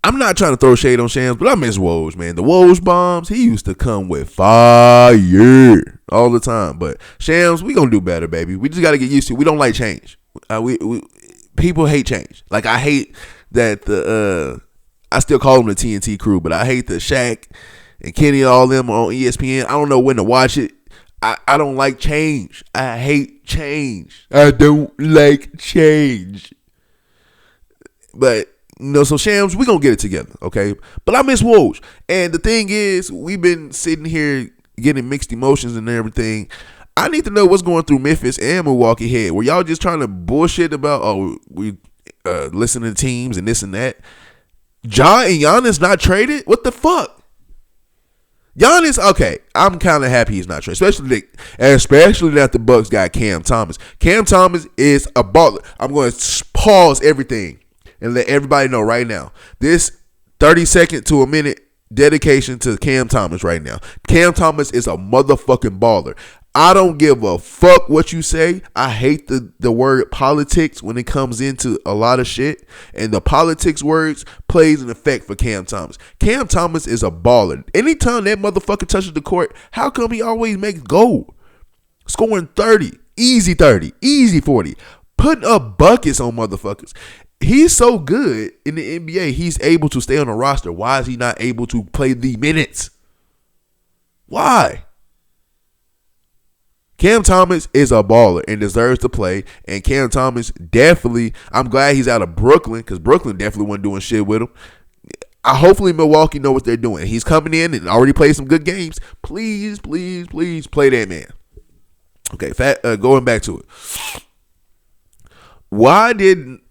I'm not trying to throw shade on Shams, but I miss Woj, man. The Woj bombs, he used to come with fire all the time. But Shams, we gonna do better, baby. We just gotta get used to it. We don't like change. People hate change. Like, I hate that I still call them the TNT crew, but I hate the Shaq and Kenny, all them on ESPN. I don't know when to watch it. I don't like change. I hate change. I don't like change. But, so Shams, we going to get it together, okay? But I miss Woj. And the thing is, we've been sitting here getting mixed emotions and everything. I need to know what's going through Memphis and Milwaukee head. Were y'all just trying to bullshit about, we listening to teams and this and that? Ja and Giannis not traded? What the fuck? Giannis, okay, I'm kind of happy he's not traded, especially that the Bucks got Cam Thomas. Cam Thomas is a baller. I'm going to pause everything and let everybody know right now. This 30-second to a minute dedication to Cam Thomas right now. Cam Thomas is a motherfucking baller. I don't give a fuck what you say. I hate the word politics when it comes into a lot of shit. And the politics words plays an effect for Cam Thomas. Cam Thomas is a baller. Anytime that motherfucker touches the court, how come he always makes goal? Scoring 30, easy 40. Putting up buckets on motherfuckers. He's so good in the NBA, he's able to stay on the roster. Why is he not able to play the minutes? Why? Cam Thomas is a baller and deserves to play. And Cam Thomas definitely, I'm glad he's out of Brooklyn because Brooklyn definitely wasn't doing shit with him. Hopefully Milwaukee know what they're doing. He's coming in and already played some good games. Please play that man. Okay, going back to it. Why didn't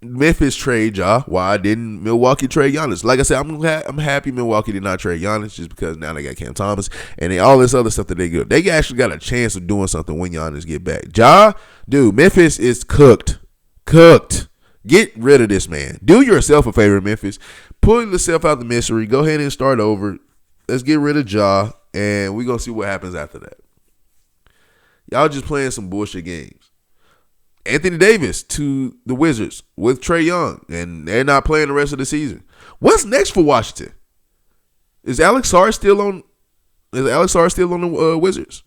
Memphis trade Ja? Why didn't Milwaukee trade Giannis? Like I said, I'm happy Milwaukee did not trade Giannis just because now they got Cam Thomas and all this other stuff that they get. They actually got a chance of doing something when Giannis get back. Ja, dude, Memphis is cooked. Get rid of this man. Do yourself a favor, Memphis. Pull yourself out the misery. Go ahead and start over. Let's get rid of Ja, and we're going to see what happens after that. Y'all just playing some bullshit games. Anthony Davis to the Wizards with Trae Young, and they're not playing the rest of the season. What's next for Washington? Is Alex Sarr still on the Wizards?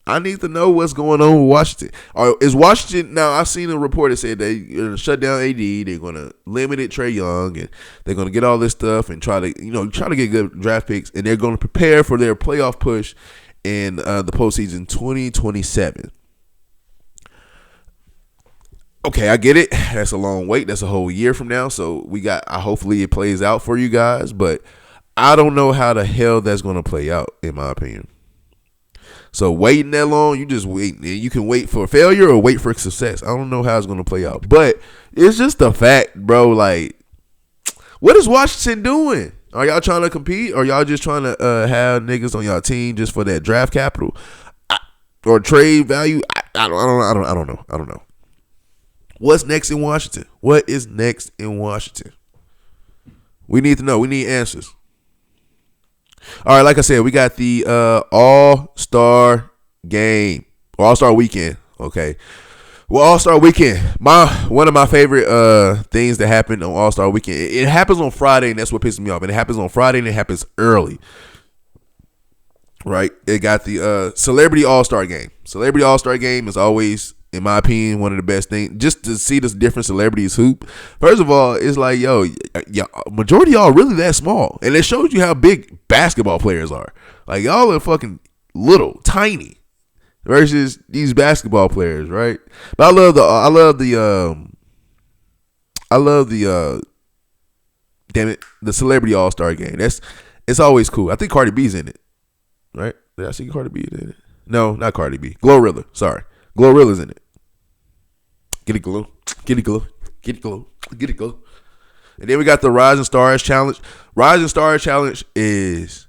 I need to know what's going on with Washington. Or is Washington now? I've seen a report that said they're going to shut down AD. They're going to limit Trae Young, and they're going to get all this stuff and try to get good draft picks, and they're going to prepare for their playoff push in the postseason 2027. Okay, I get it. That's a long wait. That's a whole year from now. So hopefully it plays out for you guys, but I don't know how the hell that's going to play out, in my opinion. So waiting that long, you just wait. And you can wait for failure or wait for success. I don't know how it's going to play out, but it's just a fact, bro. Like, what is Washington doing? Are y'all trying to compete, or y'all just trying to have niggas on y'all team just for that draft capital or trade value? I don't know. What's next in Washington? What is next in Washington? We need to know. We need answers. All right, like I said, we got the All-Star game, or All-Star weekend. Okay. Well, All-Star weekend, one of my favorite things that happened on All-Star weekend. It happens on Friday, and that's what pisses me off. And it happens on Friday, and it happens early. Right? It got the Celebrity All-Star game. Celebrity All-Star game is always, in my opinion, one of the best things. Just to see the different celebrities hoop. First of all, it's like, majority of y'all really that small. And it shows you how big basketball players are. Like, y'all are fucking little, tiny. Versus these basketball players, right? But I love the Celebrity All-Star game. It's always cool. I think Cardi B's in it, right? Did I see Cardi B in it? No, not Cardi B. Glorilla. Sorry, Glorilla's in it. Get it, Glow. Get it, Glow. Get it, Glow. Get it, Glow. And then we got the Rising Stars Challenge. Rising Stars Challenge is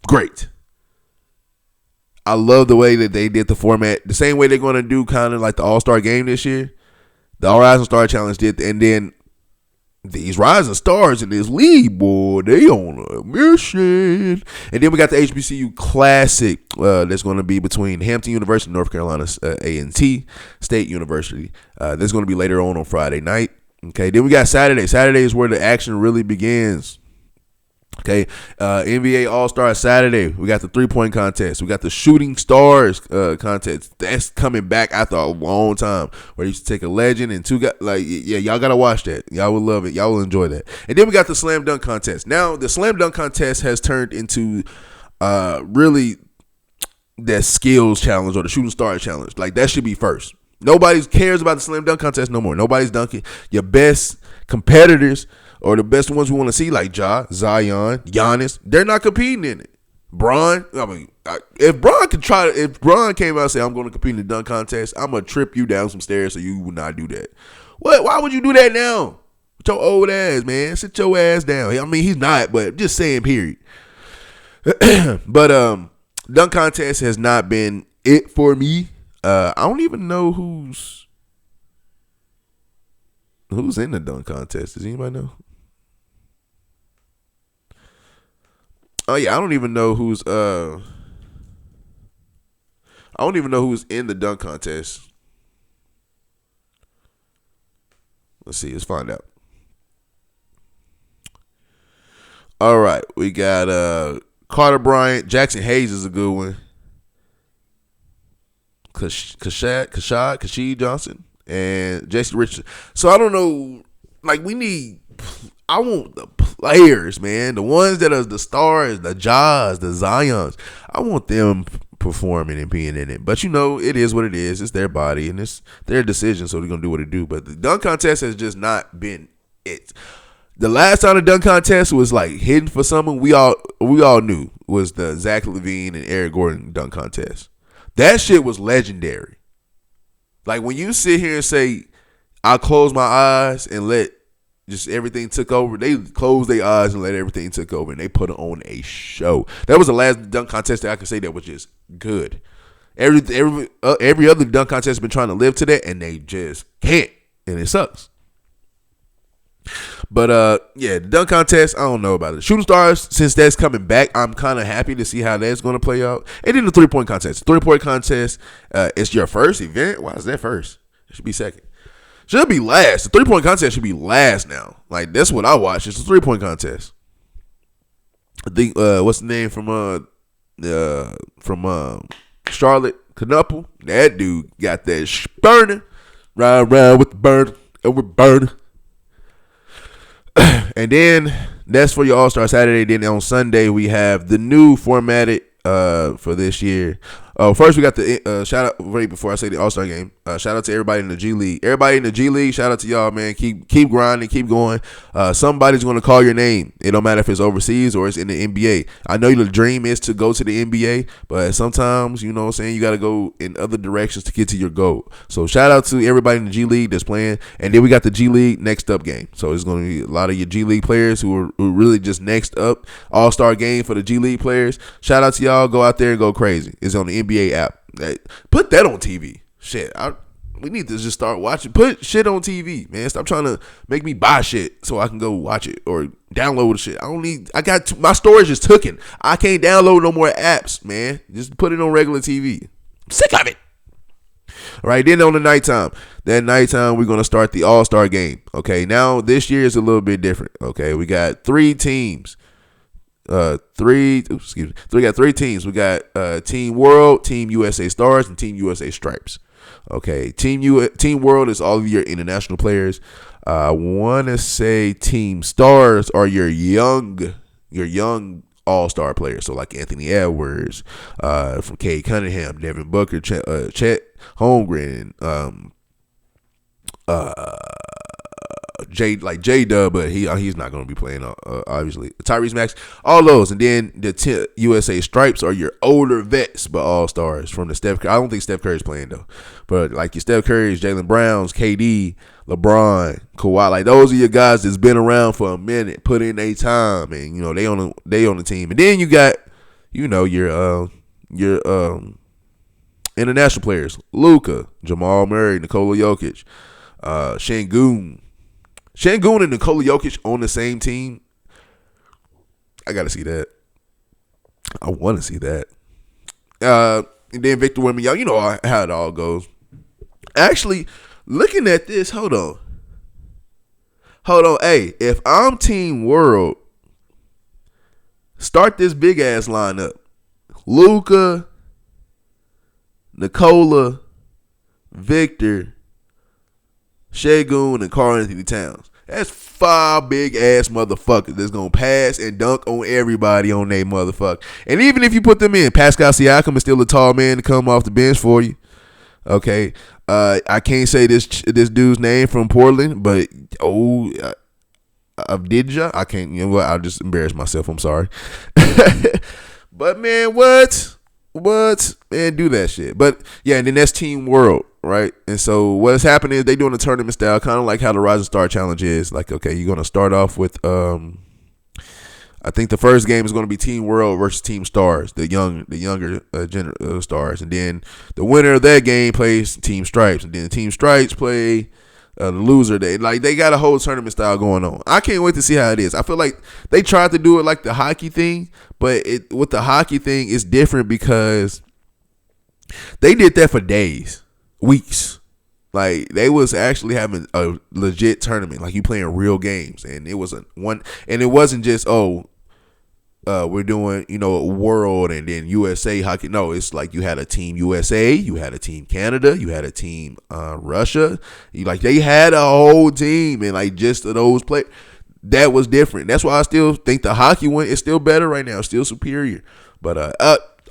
great. I love the way that they did the format. The same way they're going to do kind of like the All-Star game this year. The Rising Star Challenge did. And then these Rising Stars in this league, boy, they on a mission. And then we got the HBCU Classic that's going to be between Hampton University, North Carolina A&T State University. That's going to be later on Friday night. Okay, then we got Saturday. Saturday is where the action really begins. Okay, NBA All-Star Saturday. We got the 3-point contest. We got the Shooting Stars contest. That's coming back after a long time. Where you should take a legend and two guys. Y'all gotta watch that. Y'all will love it. Y'all will enjoy that. And then we got the Slam Dunk contest. Now the Slam Dunk contest has turned into really that skills challenge or the Shooting Star challenge. Like that should be first. Nobody cares about the Slam Dunk contest no more. Nobody's dunking. Your best competitors or the best ones we want to see, like Zion, Giannis, they're not competing in it. Bron, I mean, if Bron came out and said, I'm going to compete in the dunk contest, I'm going to trip you down some stairs so you will not do that. What? Why would you do that now? With your old ass, man. Sit your ass down. I mean, he's not, but just saying, period. But dunk contest has not been it for me. I don't even know who's in the dunk contest. Does anybody know? Oh yeah, I don't even know who's in the dunk contest. Let's see, let's find out. All right, we got Carter Bryant, Jackson Hayes is a good one. Kashid Johnson and Jason Richardson. So I don't know. Like I want the players, man. The ones that are the stars, the Jaws, the Zions. I want them performing and being in it. But it is what it is. It's their body and it's their decision, so they're gonna do what they do. But the dunk contest has just not been it. The last time the dunk contest was like hidden for someone we all knew was the Zach LaVine and Eric Gordon dunk contest. That shit was legendary. Like when you sit here and say, I close my eyes and let just everything took over. They closed their eyes and let everything took over, and they put on a show. That was the last dunk contest that I could say that was just good. Every other dunk contest has been trying to live to that, and they just can't, and it sucks. But yeah, the dunk contest, I don't know about it. Shooting stars, since that's coming back, I'm kind of happy to see how that's going to play out. And then the 3-point contest. The 3-point contest, it's your first event. Why is that first? It should be second. Should be last. The 3-point contest should be last now. Like that's what I watch. It's a 3-point contest. I think what's the name from Charlotte Knuppel? That dude got that burning. Ride around with the burn. We're burning. And then that's for your All-Star Saturday. Then on Sunday we have the new formatted for this year. First we got the shout out right before I say the All-Star game. Shout out to everybody in the G League. Everybody in the G League, shout out to y'all, man. Keep grinding, keep going. Somebody's going to call your name. It don't matter if it's overseas or it's in the NBA. I know the dream is to go to the NBA, but sometimes, you know what I'm saying, you got to go in other directions to get to your goal. So shout out to everybody in the G League that's playing. And then we got the G League next up game. So it's going to be a lot of your G League players who are really just next up. All-Star game for the G League players. Shout out to y'all. Go out there and go crazy. It's on the NBA app. Put that on TV. Shit, we need to just start watching. Put shit on TV, man. Stop trying to make me buy shit so I can go watch it or download the shit. My storage is taken. I can't download no more apps, man. Just put it on regular TV. I'm sick of it. All right, then on the nighttime. That nighttime, we're going to start the All-Star game. Okay, now this year is a little bit different. Okay, we got 3 teams. We got 3 teams. We got Team World, Team USA Stars, and Team USA Stripes. Okay, Team World is all of your international players. I want to say Team Stars are your young all-star players. So like Anthony Edwards, from Cade Cunningham, Devin Booker, Chet Holmgren, J-Dub, but he's not going to be playing, obviously. Tyrese Maxey, all those. And then the USA Stripes are your older vets, but all-stars from the Steph Curry. I don't think Steph Curry's playing, though. But like your Steph Curry's, Jaylen Brown's, KD, LeBron, Kawhi, like those are your guys that's been around for a minute, put in their time, and, they on the team. And then you got, your international players. Luka, Jamal Murray, Nikola Jokic, Şengün and Nikola Jokic on the same team. I got to see that. I want to see that. And then Victor Wembanyama. You know how it all goes. Actually, looking at this, hold on. Hey, if I'm Team World, start this big ass lineup. Luka, Nikola, Victor, Şengün, and Karl-Anthony Towns. That's 5 big ass motherfuckers that's gonna pass and dunk on everybody on they motherfucker. And even if you put them in, Pascal Siakam is still a tall man to come off the bench for you. Okay, I can't say this dude's name from Portland, but of Didja. I can't, you know what? I'll just embarrass myself. I'm sorry. But man, what? Man, do that shit. But yeah, and then that's Team World, right? And so what's happening is they doing a tournament style, kind of like how the Rising Star Challenge is. Like, okay, you're gonna start off with I think the first game is going to be Team World versus Team Stars, the younger stars, and then the winner of that game plays Team Stripes, and then Team Stripes play the loser. They got a whole tournament style going on. I can't wait to see how it is. I feel like they tried to do it like the hockey thing, but with the hockey thing, it's different because they did that for days, weeks. Like, they was actually having a legit tournament, like you playing real games, and it wasn't just we're doing, a world and then USA hockey. No, it's like you had a team USA, you had a team Canada, you had a team Russia. They had a whole team, and like just those players. That was different. That's why I still think the hockey one is still better right now, still superior. But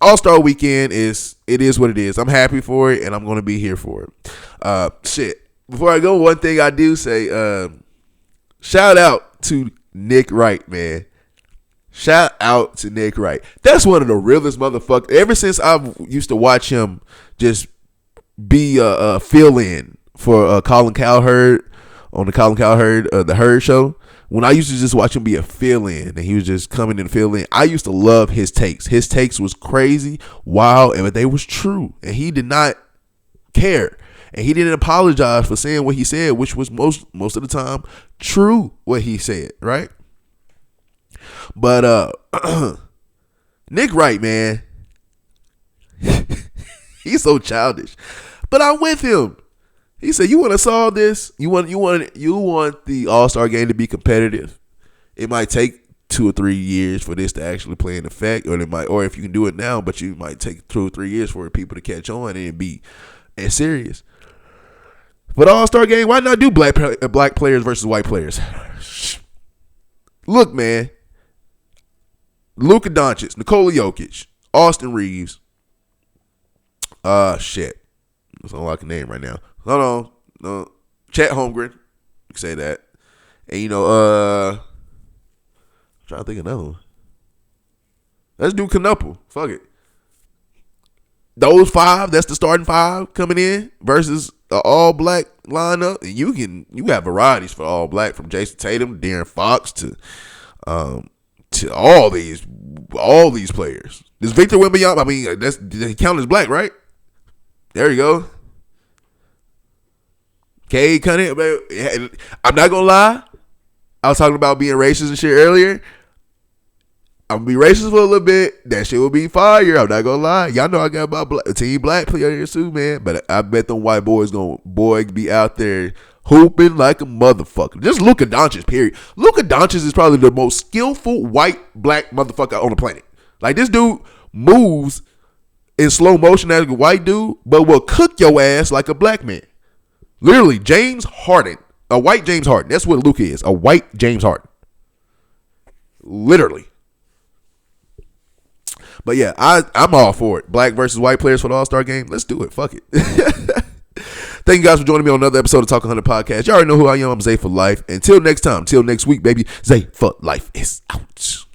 All-Star Weekend is what it is. I'm happy for it, and I'm going to be here for it. Shit. Before I go, one thing I do say, shout out to Nick Wright, man. Shout out to Nick Wright. That's one of the realest motherfuckers. Ever since I used to watch him just be a fill-in for Colin Cowherd on the Colin Cowherd, the Herd Show, when I used to just watch him be a fill-in and he was just coming in and fill in, I used to love his takes. His takes was crazy, wild, but they was true. And he did not care. And he didn't apologize for saying what he said, which was most of the time true what he said, right? But Nick Wright, man, he's so childish. But I'm with him. He said, "You want to solve this? You want the All-Star game to be competitive? It might take 2 or 3 years for this to actually play in effect, or if you can do it now, but you might take 2 or 3 years for people to catch on and be as serious. But All-Star game, why not do black players versus white players? Look, man." Luka Doncic, Nikola Jokic, Austin Reeves. Shit. That's all I can name right now. Hold on. No. Chet Holmgren. You can say that. And I'm trying to think of another one. Let's do Knuckle. Fuck it. Those 5, that's the starting 5 coming in versus an all-black lineup. And you have varieties for all-black, from Jason Tatum to De'Aaron Fox to all these players. This Victor Wembanyama, he count as black, right? There you go. Cade Cunningham. I'm not gonna lie. I was talking about being racist and shit earlier. I'm gonna be racist for a little bit. That shit will be fire. I'm not gonna lie. Y'all know I got my team black players too, man. But I bet them white boys be out there hooping like a motherfucker. Just Luka Doncic, period. Luka Doncic is probably the most skillful black motherfucker on the planet. Like, this dude moves in slow motion as a white dude, but will cook your ass like a black man. Literally, James Harden. A white James Harden. That's what Luka is. A white James Harden. Literally. But yeah, I'm all for it. Black versus white players for the All-Star game. Let's do it. Fuck it. Thank you guys for joining me on another episode of Talk 100 Podcast. You already know who I am. I'm Zay for Life. Until next time. Until next week, baby. Zay for Life is out.